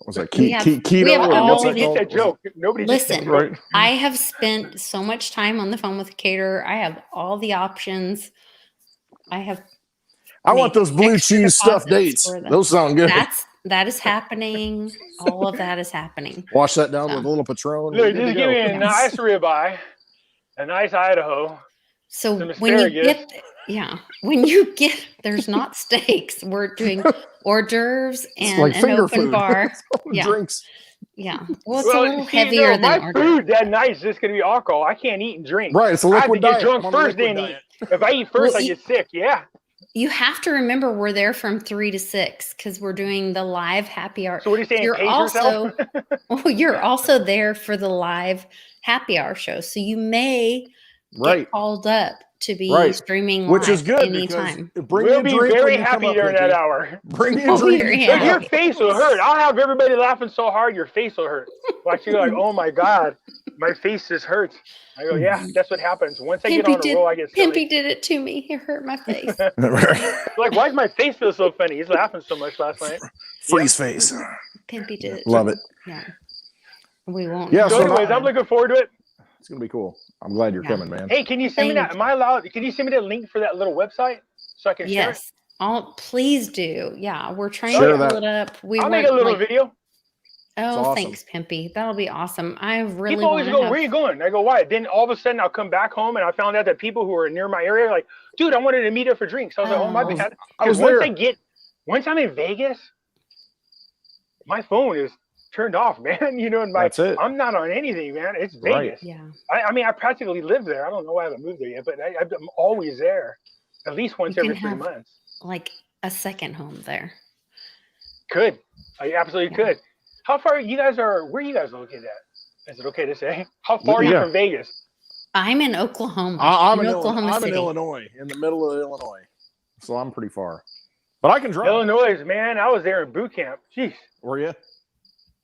Was that keto? Nobody gets that joke. Nobody listen. Right. I have spent so much time on the phone with a caterer. I have all the options. I want those blue cheese stuffed dates. Those sound good. That is happening. All of that is happening. Wash that down with a little Patron. Look, just give me a nice ribeye, a nice Idaho. So when you get there's not steaks. We're doing hors d'oeuvres and an open food. Bar. Drinks. Yeah. Well, it's a little heavier than my food that night is just gonna be alcohol. I can't eat and drink. Right. It's a liquid diet. I have to get drunk first, then eat. If I eat first, I get sick. Yeah. You have to remember we're there from 3 to 6 because we're doing the live happy hour. So what are you saying? You're also there for the live happy hour show. So you may get called up to be streaming live, which is good anytime. We'll be very happy during that hour. Bring me a drink. Your face will hurt. I'll have everybody laughing so hard your face will hurt. Watch you like, oh my God, my face just hurts. I go, yeah, that's what happens. Once I get on a roll, I get silly. Pimpy did it to me. It hurt my face. Like, why does my face feel so funny? He's laughing so much last night. Freeze face. Pimpy did it. Love it. Yeah. We won't. Yeah. So anyways, I'm looking forward to it. It's gonna be cool. I'm glad you're coming, man. Hey, can you send me that? Am I allowed? Can you send me the link for that little website so I can share it? Please do. Yeah, we're trying to pull it up. I'll make a little video. Oh, awesome. Thanks, Pimpy. That'll be awesome. I really people always go, where are you going? I go, why? Then all of a sudden I'll come back home and I found out that people who are near my area are like, dude, I wanted to meet up for drinks. I was like, oh my bad. Because once I'm in Vegas, my phone is turned off, man. You know, and That's it. I'm not on anything, man. It's Vegas. Right. Yeah. I mean, I practically live there. I don't know why I haven't moved there yet, but I'm always there, at least once every 3 months. Like a second home there. Could. I absolutely could. How far you guys are? Where are you guys located at? Is it okay to say? How far are you from Vegas? I'm in Oklahoma. I'm in Illinois, in the middle of Illinois, so I'm pretty far. But I can drive. Illinois, man. I was there in boot camp. Jeez. Were you?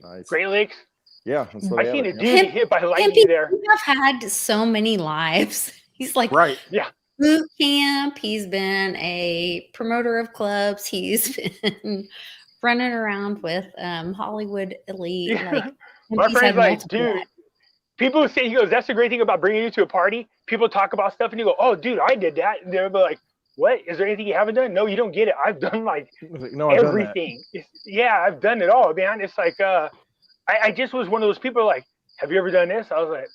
Nice. Great Lakes. Yeah. I seen a dude get hit by lightning there. You have had so many lives. He's like, right. Yeah. Boot camp. He's been a promoter of clubs. He's been running around with Hollywood elite. Yeah. Like, my friend's like, dude. People say, he goes, that's the great thing about bringing you to a party. People talk about stuff and you go, oh, dude, I did that. And they're like, what? Is there anything you haven't done? No, you don't get it. I've done like everything. Yeah, I've done it all, man. It's like, I just was one of those people like, have you ever done this? I was like,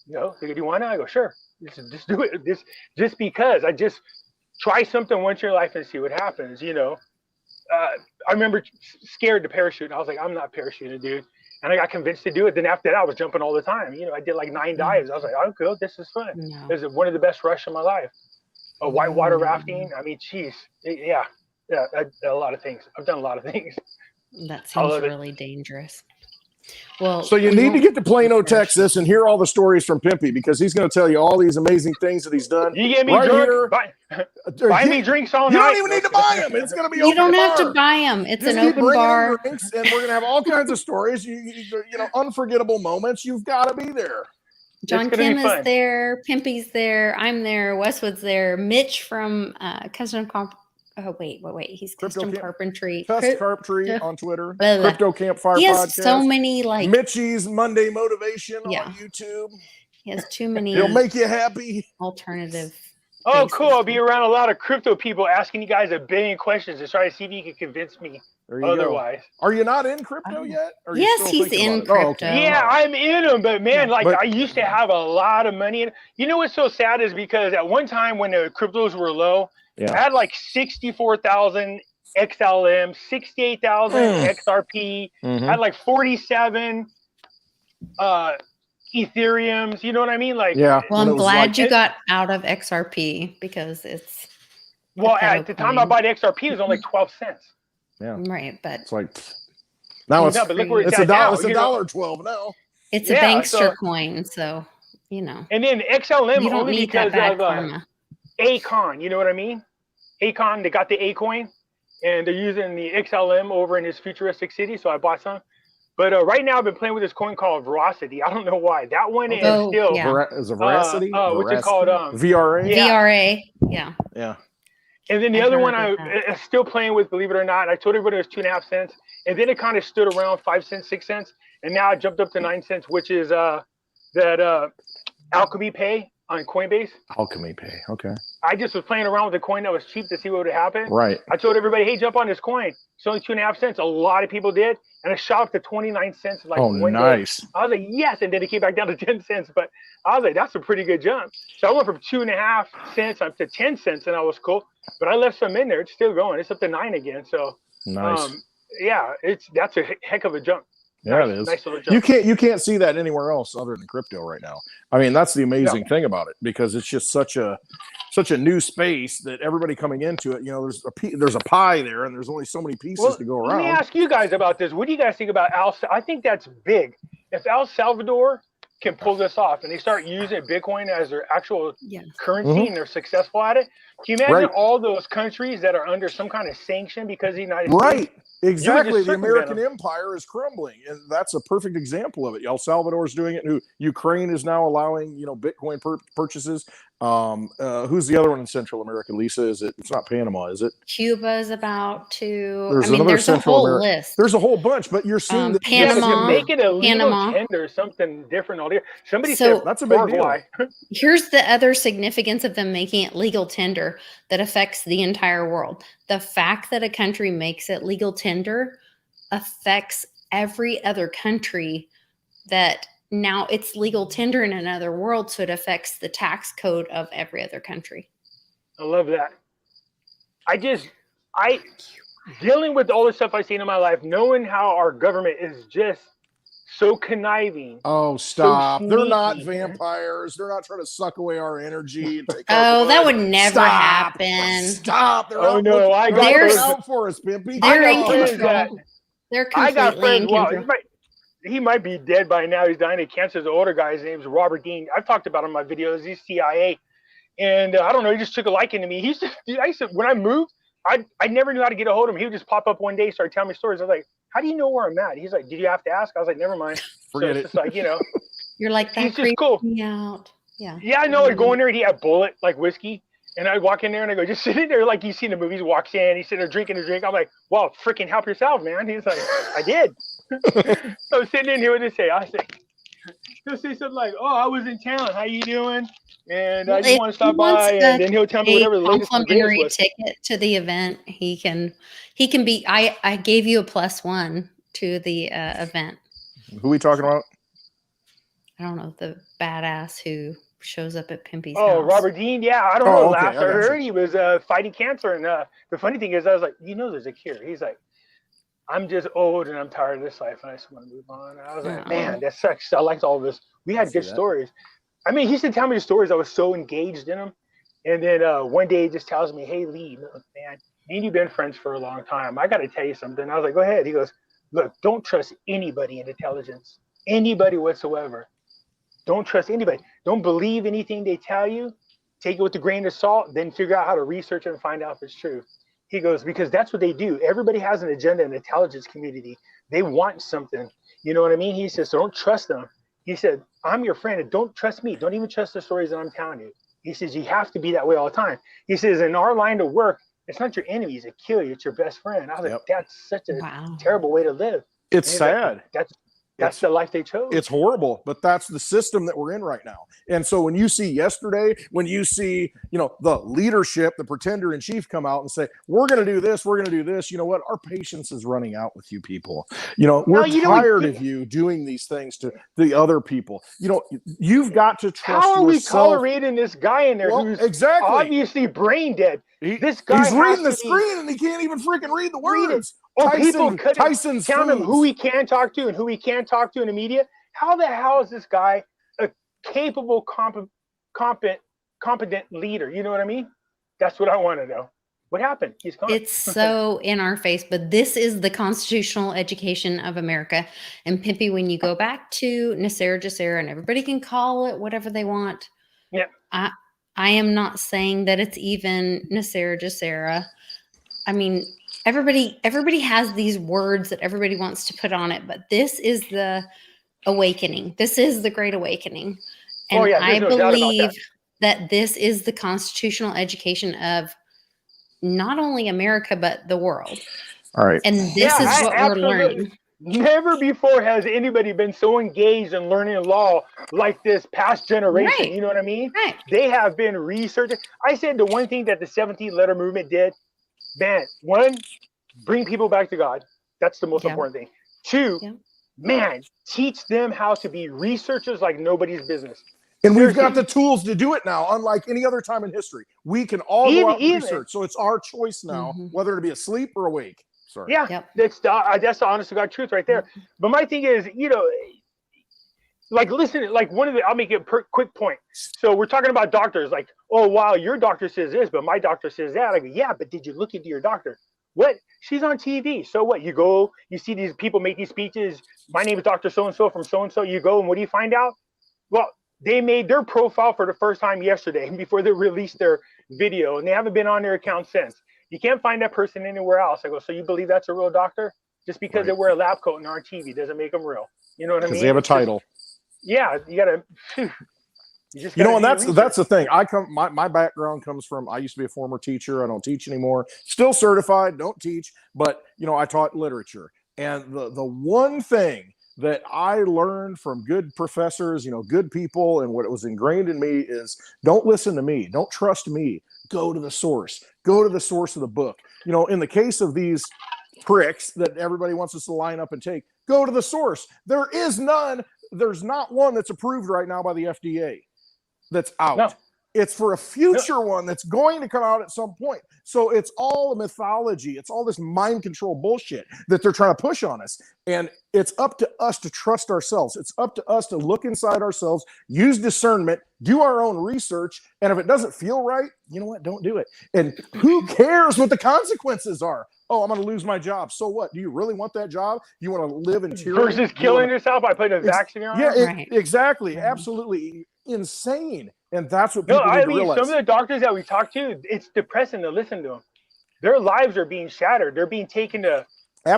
no. They go, do you want to? I go, sure. Just do it. Just because. I just try something once in your life and see what happens, you know. I remember scared to parachute. And I was like, I'm not parachuting, dude. And I got convinced to do it. Then after that, I was jumping all the time. You know, I did like 9 dives. I was like, oh, cool. This is fun. No. This is one of the best rushes of my life. Whitewater rafting. I mean, geez. Yeah. A lot of things. I've done a lot of things. That seems really dangerous. Well, so you need to get to Plano, Texas, and hear all the stories from Pimpy, because he's going to tell you all these amazing things that he's done. You get me drunk, buy me drinks all night. You don't even need to buy them. It's going to be open. You don't have to buy them. It's an open bar. Drinks, and we're going to have all kinds of stories. You know, unforgettable moments. You've got to be there. John Kim is there. Pimpy's there. I'm there. Westwood's there. Mitch from Custom wait. He's Custom Carpentry. Custom Carpentry on Twitter. Crypto Campfire He has podcast. so many like Mitchie's Monday Motivation on YouTube. He has too many. He'll make you happy. Alternative. Oh, cool. I'll be around a lot of crypto people asking you guys a billion questions to try to see if you can convince me otherwise. Go. Are you not in crypto yet? Yes, he's in crypto. Oh, okay. Yeah, I'm in them, but man, I used to have a lot of money. You know what's so sad is because at one time when the cryptos were low, I had like 64,000 XLM, 68,000 XRP. I had like 47 Ethereums. You know what I mean? Like, well, I'm glad you got out of XRP because it's. Well, at the time I bought XRP, it was only 12 cents. Yeah. Right, but it's like now it's $1.12 now. It's a bankster coin, so you know. And then XLM only because of karma. Akon, you know what I mean? Akon, they got the A coin, and they're using the XLM over in his futuristic city, so I bought some. But right now I've been playing with this coin called Veracity. I don't know why. That one is still is a Veracity. What's it called? VRA. VRA. Yeah. Yeah. And then the other one I'm still playing with, believe it or not. I told everybody it was 2.5 cents, and then it kind of stood around 5 cents, 6 cents, and now it jumped up to 9 cents, which is that Alchemy Pay on Coinbase. Alchemy Pay. Okay. I just was playing around with a coin that was cheap to see what would happen. Right. I told everybody, hey, jump on this coin. It's only 2.5 cents. A lot of people did. And it shot up to 29 cents. Like one nice. Day. I was like, yes. And then it came back down to 10 cents. But I was like, that's a pretty good jump. So I went from 2.5 cents up to 10 cents, and I was cool. But I left some in there. It's still going. It's up to 9 again. So nice. That's a heck of a jump. Yeah, it is. Nice little jump. You can't see that anywhere else other than crypto right now. I mean, that's the amazing thing about it, because it's just such a new space that everybody coming into it, you know, there's a pie there, and there's only so many pieces to go around. Let me ask you guys about this. What do you guys think about I think that's big. If El Salvador can pull this off and they start using Bitcoin as their actual currency and they're successful at it, can you imagine all those countries that are under some kind of sanction because of the United States? Right. Exactly. The American empire is crumbling, and that's a perfect example of it. El Salvador is doing it. Ukraine is now allowing, Bitcoin purchases. Who's the other one in Central America, Lisa? It's not Panama, is it? Cuba is about to. There's a whole list. There's a whole bunch, but you're seeing that Panama. Make it a legal tender or something different all year. Somebody said that's a big deal. Here's the other significance of them making it legal tender that affects the entire world. The fact that a country makes it legal tender affects every other country that now it's legal tender in another world, so it affects the tax code of every other country. I love that. dealing with all the stuff I've seen in my life, knowing how our government is just so conniving. Oh, stop. So They're not sneaky. vampires. They're not trying to suck away our energy and take Oh, our that blood. would never happen. Stop. They're Oh, out no, looking, I they're got looking friends- out for us, Pimpy. They're I in got friends control. They're I got completely in friends. Well, control. he might be dead by now. He's dying of cancer. The older guy, his name's Robert Dean. I've talked about him in my videos. He's CIA. And I don't know, he just took a liking to me. I used to, when I moved, I never knew how to get a hold of him. He would just pop up one day, start telling me stories. I was like, how do you know where I'm at? He's like, did you have to ask? I was like, never mind. Forget so it's just like, you know. You're like, that He's just creeps cool. me out. Yeah. Yeah, I know. I'd go in there and he had bullet, like whiskey. And I'd walk in there and I go, just sit in there like you see in the movies, walks in, he's sitting there drinking a drink. I'm like, well, freaking help yourself, man. He's like, I did. So I was sitting in here, what did he say? I say, he'll say something like, oh, I was in town. How you doing? And I just want to stop by, and then he'll tell me whatever the latest and greatest complimentary was. ticket to the event. He can be. I gave you a +1 to the event. Who are we talking about? I don't know, the badass who shows up at Pimpy's Oh, house. Robert Dean. Yeah, I don't know. okay, Last I I got heard, he was fighting cancer, and the funny thing is, I was like, you know, there's a cure. He's like, I'm just old and I'm tired of this life, and I just want to move on. And I was like, man, that sucks. I liked all this. We had good stories. I mean, he used to tell me the stories. I was so engaged in them. And then one day he just tells me, hey, Lee, look, man, me and you've been friends for a long time. I got to tell you something. I was like, go ahead. He goes, look, don't trust anybody in intelligence, anybody whatsoever. Don't trust anybody. Don't believe anything they tell you. Take it with a grain of salt, then figure out how to research it and find out if it's true. He goes, because that's what they do. Everybody has an agenda in the intelligence community. They want something. You know what I mean? He says, so don't trust them. He said, I'm your friend, and don't trust me. Don't even trust the stories that I'm telling you. He says, you have to be that way all the time. He says, in our line of work, it's not your enemies that kill you, it's your best friend. I was like, that's such a terrible way to live. It's sad. Like, that's the life they chose. It's horrible, but that's the system that we're in right now. And so when you see yesterday, when you see, you know, the leadership, the pretender in chief come out and say, we're going to do this, we're going to do this, you know what? Our patience is running out with you people. You know, we're tired of you doing these things to the other people. You know, you've got to trust yourself. How are we tolerating this guy in there who's obviously brain dead? This guy he's reading the screen and he can't even freaking read the words. Tyson's telling him who he can talk to and who he can't talk to in the media. How the hell is this guy a capable, competent leader? You know what I mean? That's what I want to know. What happened? He's gone. It's so in our face, but this is the constitutional education of America. And Pimpy, when you go back to Nasera Jacera, and everybody can call it whatever they want. Yeah. I am not saying that it's even Nasera Jacera. I mean, everybody has these words that everybody wants to put on it, but this is the awakening. This is the Great Awakening. And I believe that this is the constitutional education of not only America, but the world. All right. And this is what we're learning. Never before has anybody been so engaged in learning law like this past generation. Right. You know what I mean? Right. They have been researching. I said the one thing that the 17th letter movement did, man, one, bring people back to God. That's the most important thing. Two, man, teach them how to be researchers like nobody's business. And we've got the tools to do it now, unlike any other time in history. We can all go out and research. So it's our choice now, whether to be asleep or awake. Sorry. Yeah, that's the honest to God truth right there. But my thing is, you know, like, listen, like I'll make a quick point. So we're talking about doctors, like, oh, wow, your doctor says this, but my doctor says that. I go, yeah, but did you look into your doctor? What? She's on TV. So what? You go, you see these people make these speeches. My name is Dr. So-and-so from so-and-so. You go, and what do you find out? Well, they made their profile for the first time yesterday before they released their video, and they haven't been on their account since. You can't find that person anywhere else. I go, so you believe that's a real doctor? Just because they wear a lab coat and are on TV doesn't make them real. You know what I mean? Because they have a title. Yeah, you gotta. You know, and that's the thing. My background comes from. I used to be a former teacher. I don't teach anymore. Still certified. Don't teach, but you know, I taught literature. And the one thing that I learned from good professors, you know, good people, and what it was ingrained in me is don't listen to me. Don't trust me. Go to the source. Go to the source of the book. You know, in the case of these pricks that everybody wants us to line up and take, go to the source. There is none. There's not one that's approved right now by the FDA that's out. No. It's for a future one that's going to come out at some point. So it's all a mythology. It's all this mind control bullshit that they're trying to push on us. And it's up to us to trust ourselves. It's up to us to look inside ourselves, use discernment, do our own research. And if it doesn't feel right, you know what? Don't do it. And who cares what the consequences are? Oh, I'm going to lose my job. So what? Do you really want that job? You want to live in tyranny? Versus killing yourself by putting a vaccine on? Yeah, exactly. Absolutely insane. And that's what people need to realize. Some of the doctors that we talk to, it's depressing to listen to them. Their lives are being shattered. They're being taken to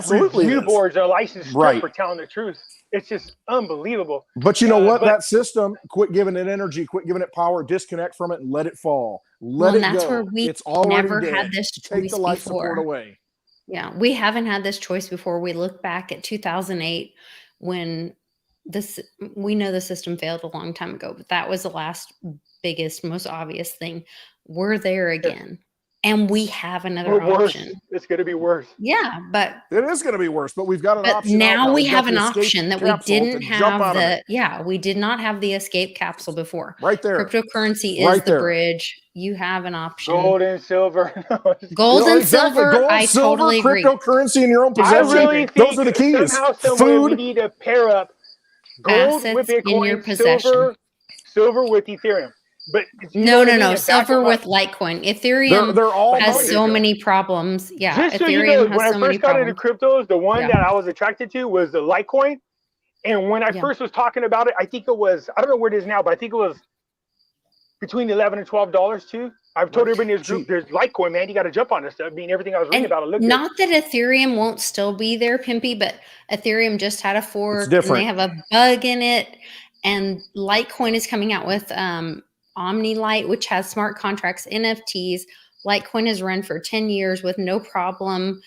review boards or license for telling the truth. It's just unbelievable. But you know what? That system, quit giving it energy, quit giving it power, disconnect from it, and let it fall. Let it go. That's where we never had this choice Take the life support away. Yeah, we haven't had this choice before. We look back at 2008 when we know the system failed a long time ago, but that was the last biggest, most obvious thing. We're there again. And we have another option. It's going to be worse. Yeah, but it is going to be worse. But we've got an option. Now we have an option that we didn't have. We did not have the escape capsule before. Right there. Cryptocurrency is the bridge. You have an option. Gold and silver. Gold and silver. I totally agree. Cryptocurrency in your own possession. I really think those are the keys. Food. We need to pair up gold with Bitcoin, in your possession. Silver with Ethereum. But no. Silver with Litecoin. Ethereum has so many problems. Yeah, just so you know, when I first got into cryptos, the one that I was attracted to was the Litecoin. And when I first was talking about it, I think it was, I don't know where it is now, but I think it was between $11 and $12 too. I've told everybody in this group, there's Litecoin, man. You got to jump on this stuff. I mean, everything I was reading about it looked not that Ethereum won't still be there, Pimpy, but Ethereum just had a fork and they have a bug in it. And Litecoin is coming out with OmniLite, which has smart contracts, NFTs. Litecoin has run for 10 years with no problem.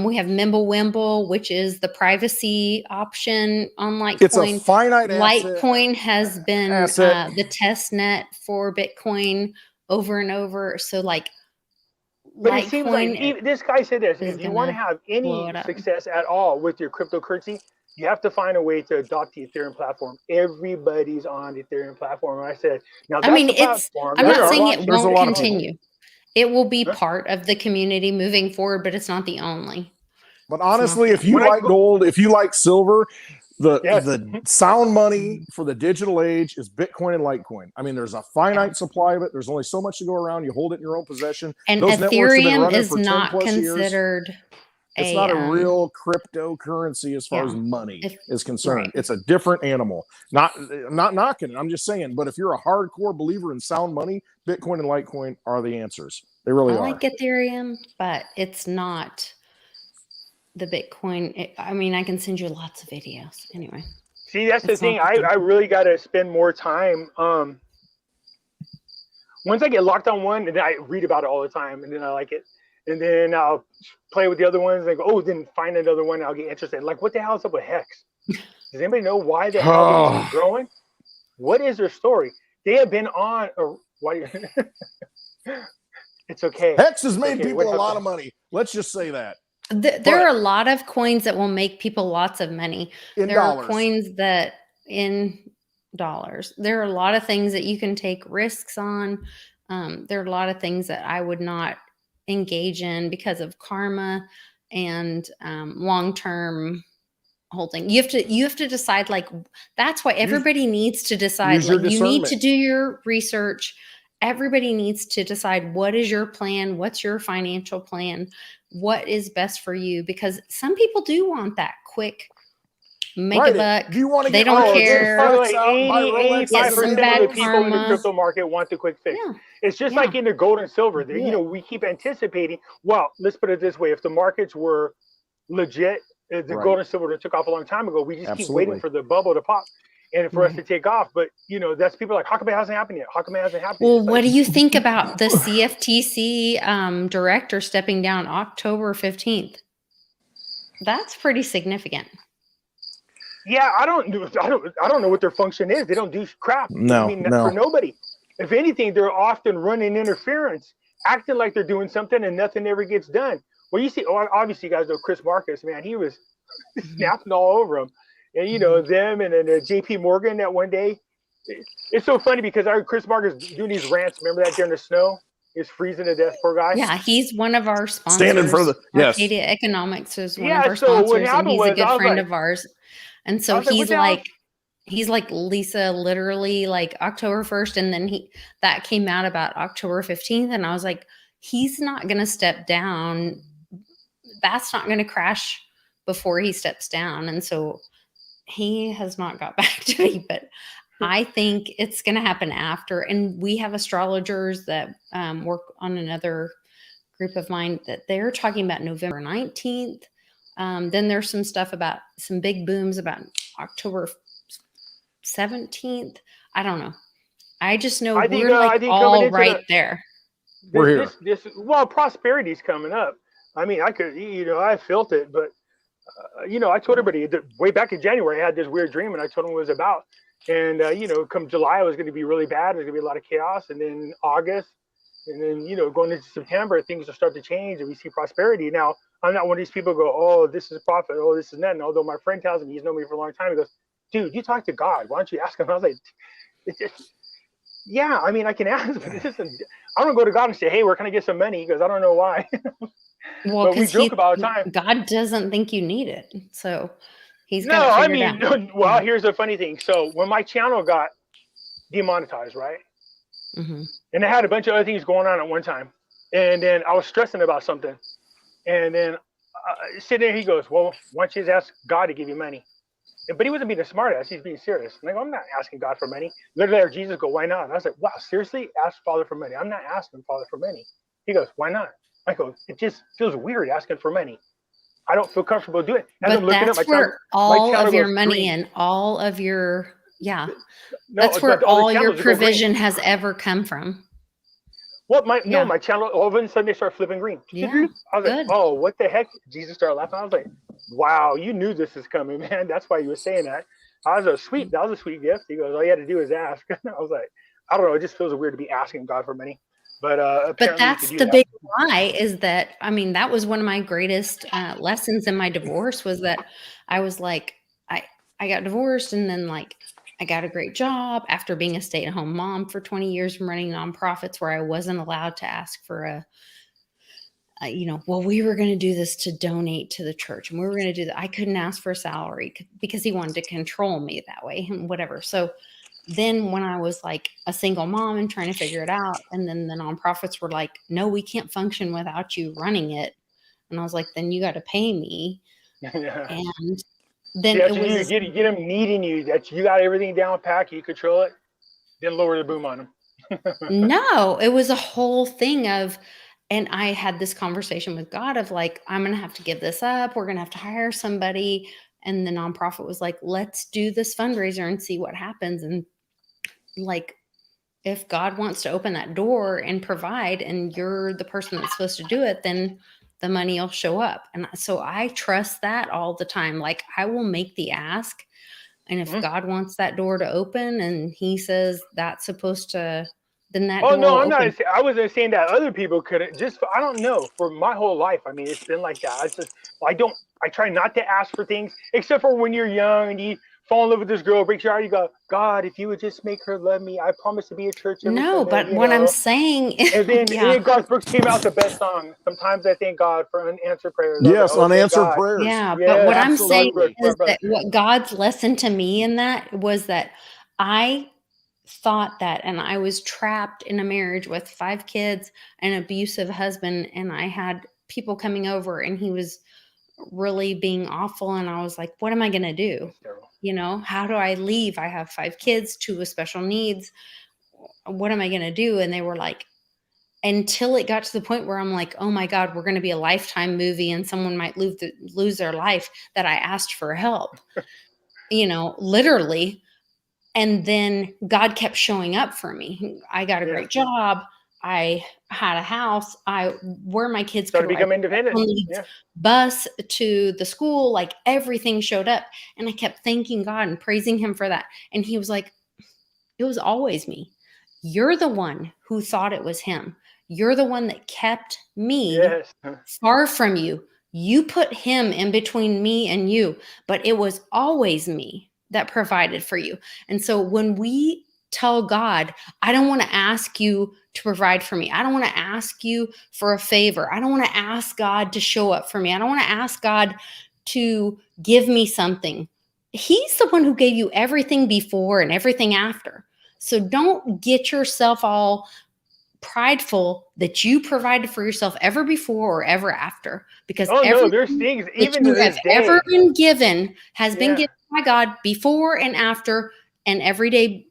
We have Mimblewimble, which is the privacy option on Litecoin. It's a finite Litecoin has been the test net for Bitcoin over and over. So like, but it seems like this guy said this: if you want to have any success at all with your cryptocurrency, you have to find a way to adopt the Ethereum platform. Everybody's on the Ethereum platform. And I said, now that's the platform. I'm not saying it won't continue. It will be part of the community moving forward, but it's not the only. But honestly, if you like gold, if you like silver, the sound money for the digital age is Bitcoin and Litecoin. I mean, there's a finite supply of it. There's only so much to go around. You hold it in your own possession. And Ethereum is not considered. It's not a real cryptocurrency as far as money is concerned. Right. It's a different animal. Not knocking it. I'm just saying. But if you're a hardcore believer in sound money, Bitcoin and Litecoin are the answers. They really are. I like Ethereum, but it's not the Bitcoin. I mean, I can send you lots of videos. Anyway. See, that's the thing. I really got to spend more time. Once I get locked on one, and then I read about it all the time, and then I like it. And then I'll play with the other ones and go, oh, then find another one. And I'll get interested. Like, what the hell is up with Hex? Does anybody know why the hell is growing? What is their story? They have been on. It's okay. Hex has made people a lot of money. Let's just say that. There are a lot of coins that will make people lots of money. There are coins that in dollars. There are a lot of things that you can take risks on. There are a lot of things that I would not engage in because of karma and long-term holding. You have to decide, like, that's why everybody needs to decide. Like, you need to do your research. Everybody needs to decide, what is your plan? What's your financial plan? What is best for you? Because some people do want that quick make a buck. They don't care. 85% of the people in the crypto market want the quick fix. Yeah. It's just like in the gold and silver. You know, we keep anticipating. Well, let's put it this way: if the markets were legit, the gold and silver took off a long time ago. We just keep waiting for the bubble to pop and for us to take off. But you know, that's people like, how come it hasn't happened yet? How come it hasn't happened yet? Well, what do you think about the CFTC director stepping down October 15th? That's pretty significant. Yeah, I don't know what their function is. They don't do crap. No, I mean, for nobody. If anything, they're often running interference, acting like they're doing something, and nothing ever gets done. Well, you see, obviously, you guys know Chris Marcus, man. He was snapping all over him, and you know them, and then JP Morgan that one day it's so funny because I heard Chris Marcus doing these rants. Remember that during the snow? He's freezing to death, poor guy. Yeah, he's one of our sponsors. Stand in front of the Arcadia Economics is one of our so what sponsors, and happened he's a was, good I was friend like- of ours. And so I was like, he's what the hell? he's like, Lisa, literally like October 1st, and then that came out about October 15th, and I was like, he's not going to step down. That's not going to crash before he steps down. And so he has not got back to me, but I think it's going to happen after. And we have astrologers that work on another group of mine that they're talking about November 19th. Then there's some stuff about some big booms about October 17th. I don't know. I just know we're like all right there. We're here. Well, prosperity's coming up. I mean, I could, I felt it, but I told everybody that way back in January, I had this weird dream, and I told them what it was about. And come July, it was going to be really bad. There's going to be a lot of chaos. And then August, and then going into September, things will start to change, and we see prosperity. Now, I'm not one of these people who go, oh, this is profit, oh, this is that. And although my friend tells me, he's known me for a long time, he goes, dude, you talk to God. Why don't you ask him? I was like, yeah, I mean, I can ask, but I don't go to God and say, hey, where can I get some money? He goes, I don't know why. Well, but we joke about the time. God doesn't think you need it, so he's no. got I mean, well, here's the funny thing. So when my channel got demonetized, right, and I had a bunch of other things going on at one time, and then I was stressing about something, and then sitting there, he goes, well, why don't you just ask God to give you money? But he wasn't being a smart ass. He's being serious. And I go, I'm not asking God for money. Literally, or Jesus go, why not? And I was like, wow, seriously? Ask Father for money. I'm not asking Father for money. He goes, why not? I go, it just feels weird asking for money. I don't feel comfortable doing it. But that's where all of your money and all of your, that's where all your provision has ever come from. What my channel, all of a sudden they start flipping green. Yeah, I was like, oh, what the heck? Jesus started laughing. I was like, wow, you knew this is coming, man. That's why you were saying that. That was a sweet gift. He goes, all you had to do is ask. I was like, I don't know. It just feels weird to be asking God for money. But that's the big lie is that, I mean, that was one of my greatest lessons in my divorce was that I was like, I got divorced and then like, I got a great job after being a stay-at-home mom for 20 years from running nonprofits where I wasn't allowed to ask for well, we were going to do this to donate to the church and we were going to do that. I couldn't ask for a salary because he wanted to control me that way and whatever. So then when I was like a single mom and trying to figure it out, and then the nonprofits were like, no, we can't function without you running it. And I was like, then you got to pay me. And then it was get them needing you, that you got everything down packed, you control it, then lower the boom on them. No, it was a whole thing of, and I had this conversation with God of like, I'm going to have to give this up. We're going to have to hire somebody. And the nonprofit was like, let's do this fundraiser and see what happens. And like, if God wants to open that door and provide, and you're the person that's supposed to do it, then the money will show up. And so I trust that all the time. Like I will make the ask. And if God wants that door to open and he says that's supposed to, then that door will open. I wasn't saying that other people couldn't. I don't know. For my whole life, I mean, it's been like that. I try not to ask for things, except for when you're young and you fall in love with this girl, breaks your heart, you go, God, if you would just make her love me, I promise to be a church. No, but what I'm saying is, and then Garth Brooks came out the best song. Sometimes I thank God for unanswered prayers. Yes, unanswered prayers. Yeah, but what I'm saying is that what God's lesson to me in that was that I thought that, and I was trapped in a marriage with 5 kids, an abusive husband, and I had people coming over and he was really being awful. And I was like, what am I going to do? How do I leave? I have 5 kids, 2 with special needs. What am I going to do? And they were like, until it got to the point where I'm like, oh my God, we're going to be a Lifetime movie and someone might lose their life, that I asked for help, literally. And then God kept showing up for me. I got a great job. I had a house. Where my kids could become independent. Bus to the school, like everything showed up. And I kept thanking God and praising him for that. And he was like, it was always me. You're the one who thought it was him. You're the one that kept me far from you. You put him in between me and you, but it was always me that provided for you. And so when we tell God, I don't want to ask you to provide for me. I don't want to ask you for a favor. I don't want to ask God to show up for me. I don't want to ask God to give me something. He's the one who gave you everything before and everything after. So don't get yourself all prideful that you provided for yourself ever before or ever after, because there's things even that to you have this day ever been given has been given by God before and after and every day.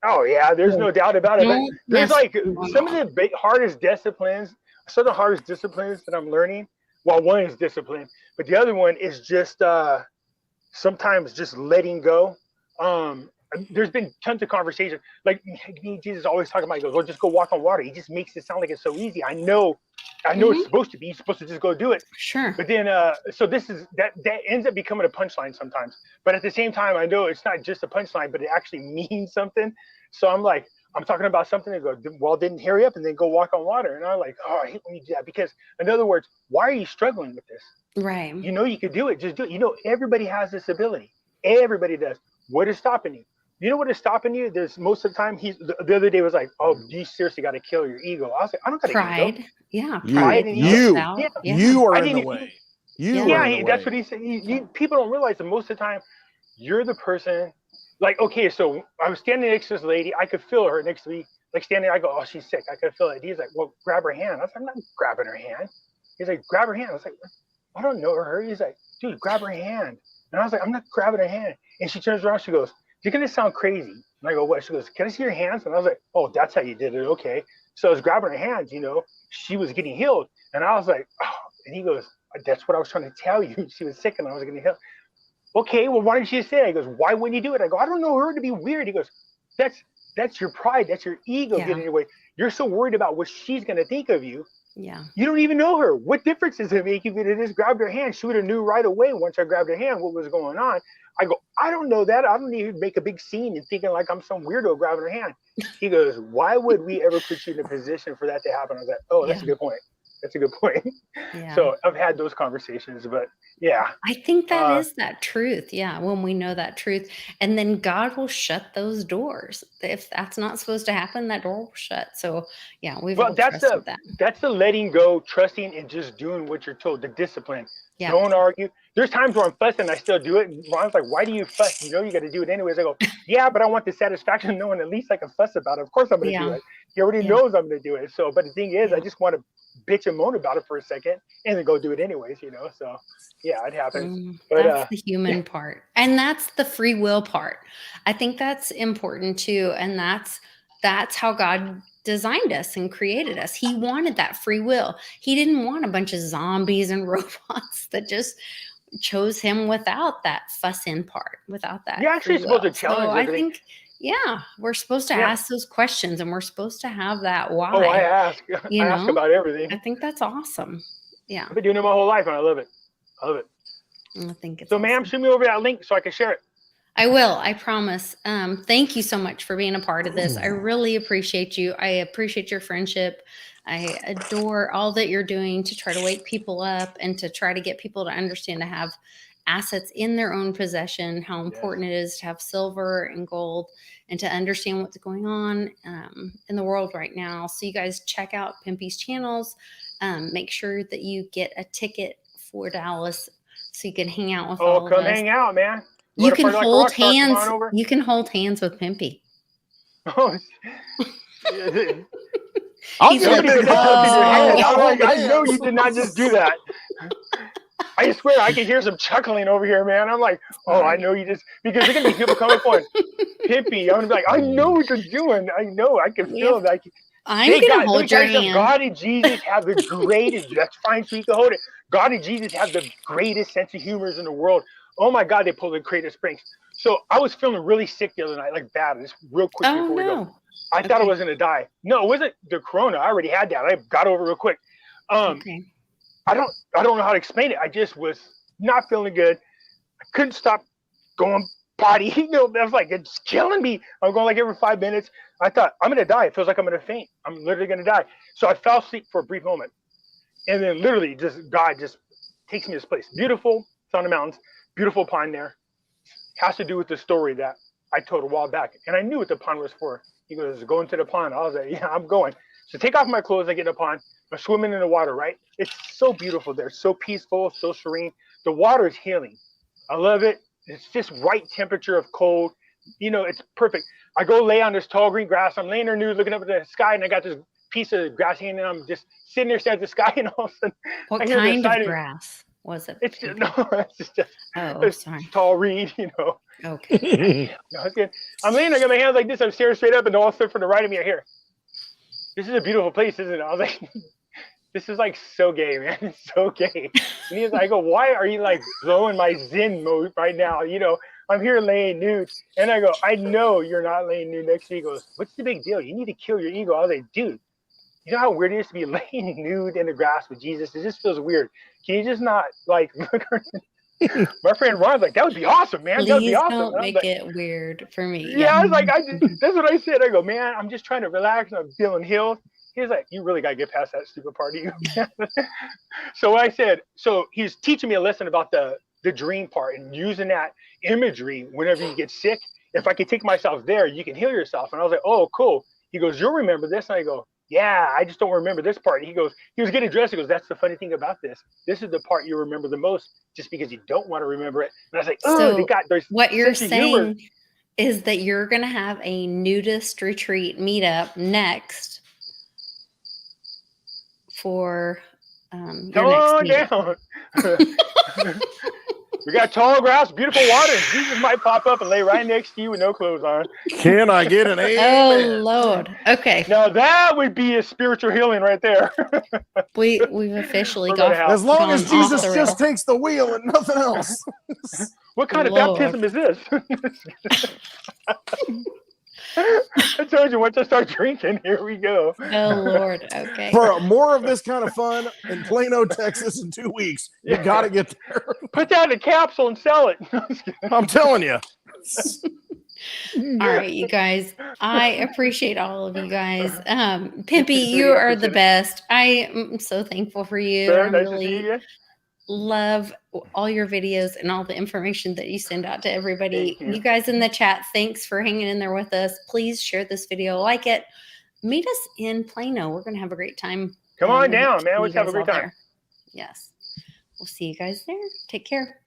Oh yeah, there's no doubt about it. But there's like some of the hardest disciplines, some of the hardest disciplines that I'm learning. Well, one is discipline, but the other one is just sometimes just letting go. There's been tons of conversation. Like me and Jesus always talking about, he goes, well, just go walk on water. He just makes it sound like it's so easy. I know it's supposed to be. You're supposed to just go do it. Sure. But then, so this is that ends up becoming a punchline sometimes. But at the same time, I know it's not just a punchline, but it actually means something. So I'm like, I'm talking about something and go, well, then hurry up and then go walk on water. And I'm like, oh, I hate when you do that, because in other words, why are you struggling with this? Right. You know, you could do it. Just do it. You know, everybody has this ability. Everybody does. What is stopping you? You know what is stopping you? There's most of the time. The other day was like, oh, you seriously got to kill your ego. I was like, I don't got to pride. ego. Yeah, pride and ego. You are in the way. That's what he said. People don't realize that most of the time, you're the person. Like, okay, so I was standing next to this lady. I could feel her next to me. Like standing, I go, oh, she's sick. I could feel it. He's like, well, grab her hand. I was like, I'm not grabbing her hand. He's like, grab her hand. I was like, I don't know her. He's like, dude, grab her hand. And I was like, I'm not grabbing her hand. And she turns around. She goes, you're going to sound crazy. And I go, what? She goes, can I see your hands? And I was like, oh, that's how you did it. Okay. So I was grabbing her hands, you know, she was getting healed. And I was like, oh, and he goes, that's what I was trying to tell you. She was sick and I was getting healed. Okay, well, why didn't you say it? He goes, why wouldn't you do it? I go, I don't know her to be weird. He goes, that's your pride. That's your ego getting in your way. You're so worried about what she's going to think of you. Yeah. You don't even know her. What difference does it make if you just grabbed her hand? She would have knew right away once I grabbed her hand what was going on. I go, I don't know that. I don't even make a big scene and thinking like I'm some weirdo grabbing her hand. He goes, why would we ever put you in a position for that to happen? I was like, oh, that's a good point. That's a good point. Yeah. So I've had those conversations, but yeah. I think that is that truth. Yeah. When we know that truth, and then God will shut those doors. If that's not supposed to happen, that door will shut. So yeah, we've all trusted that. That's the letting go, trusting, and just doing what you're told, the discipline. Yeah. Don't argue. There's times where I'm fussing, I still do it. And Ron's like, why do you fuss? You know you got to do it anyways. I go, yeah, but I want the satisfaction of knowing at least I can fuss about it. Of course I'm going to do it. He already knows I'm going to do it. So, but the thing is, I just want to bitch and moan about it for a second and then go do it anyways, you know? So yeah, it happens. But that's the human part. And that's the free will part. I think that's important too. And that's how God designed us and created us. He wanted that free will. He didn't want a bunch of zombies and robots that just chose him without that fuss in part, without that. You're actually supposed to challenge everything. I think, we're supposed to ask those questions and we're supposed to have that why. Oh, I ask about everything. I think that's awesome. Yeah. I've been doing it my whole life and I love it. I love it. I think it's so, ma'am, shoot me over that link so I can share it. I will. I promise. Thank you so much for being a part of this. I really appreciate you. I appreciate your friendship. I adore all that you're doing to try to wake people up and to try to get people to understand to have assets in their own possession, how important it is to have silver and gold and to understand what's going on in the world right now. So you guys check out Pimpy's channels. Make sure that you get a ticket for Dallas so you can hang out with all of us. Oh, come hang out, man. You can hold hands. You can hold hands with Pimpy. Oh, I'll give you a big hug. I know you did not just do that. I swear I can hear some chuckling over here, man. I'm like, oh, I know you just, because there's gonna be people coming for Pimpy. I'm gonna be like, I know what you're doing. I know. I can feel that. I'm gonna hold your hand. God and Jesus have the greatest. That's fine, so you can hold it. God and Jesus have the greatest sense of humor in the world. Oh my God, they pulled the greatest pranks. So I was feeling really sick the other night, like bad. Just real quick before we go. I thought I was gonna die. No, it wasn't the corona. I already had that. I got over real quick. I don't know how to explain it. I just was not feeling good. I couldn't stop going potty. You know, I was like, it's killing me. I'm going like every 5 minutes. I thought I'm gonna die. It feels like I'm gonna faint. I'm literally gonna die. So I fell asleep for a brief moment, and then literally God just takes me to this place. Beautiful. It's on the mountains. Beautiful pine there. Has to do with the story that I told a while back, and I knew what the pond was for. He goes, going to the pond. I was like, yeah, I'm going. So take off my clothes. I get in the pond. I'm swimming in the water, right? It's so beautiful there. So peaceful, so serene. The water is healing. I love it. It's just right temperature of cold. You know, it's perfect. I go lay on this tall green grass. I'm laying there nude, looking up at the sky, and I got this piece of grass hanging, and I'm just sitting there staring at the sky, and all of a sudden, What I hear kind the of side grass was it? It's just, no, it's just oh, sorry. Tall reed, you know. Okay. No, it's good. I'm laying, I got my hands like this. I'm staring straight up, and all of a sudden, from the right of me, I hear, "This is a beautiful place, isn't it?" I was like, "This is like so gay, man. It's so gay." And he's like, "I go, why are you like blowing my Zen mode right now? You know, I'm here laying nude." And I go, "I know you're not laying nude next to me." He goes, "What's the big deal? You need to kill your ego." I was like, "Dude, you know how weird it is to be laying nude in the grass with Jesus? It just feels weird. Can you just not like look?" My friend Ron's like, "That would be awesome, man. That would be awesome." Don't make like, it weird for me. Yeah, I was like, that's what I said. I go, "Man, I'm just trying to relax and I'm feeling healed." He's like, "You really gotta get past that stupid part of you." So I said, so he's teaching me a lesson about the dream part and using that imagery whenever you get sick. If I could take myself there, you can heal yourself. And I was like, "Oh, cool." He goes, "You'll remember this." And I go, "Yeah, I just don't remember this part." He goes, he was getting dressed. He goes, "That's the funny thing about this. This is the part you remember the most, just because you don't want to remember it." And I was like, "Oh, So they got there's what you're saying humor. Is that you're going to have a nudist retreat meetup next for your Come on next down." We got tall grass, beautiful water, and Jesus might pop up and lay right next to you with no clothes on. Can I get an amen? Oh Lord. Okay. Now that would be a spiritual healing right there. We've officially We're got gonna have- As long as gone off Jesus the just rails. takes the wheel and nothing else. What kind of Lord. baptism is this? I told you, once I start drinking, here we go. Oh Lord. Okay. For more of this kind of fun in Plano, Texas in 2 weeks, you got to get there. Put that in a capsule and sell it. I'm telling you. All right, you guys. I appreciate all of you guys. Pimpy, you are the best. I am so thankful for you. Sure, I nice to see really you again. love all your videos and all the information that you send out to everybody. Thank you. You guys in the chat, thanks for hanging in there with us. Please share this video, like it. Meet us in Plano. We're going to have a great time. Come on We hope down, to man. see Let's you have a guys great all time. there. Yes. We'll see you guys there. Take care.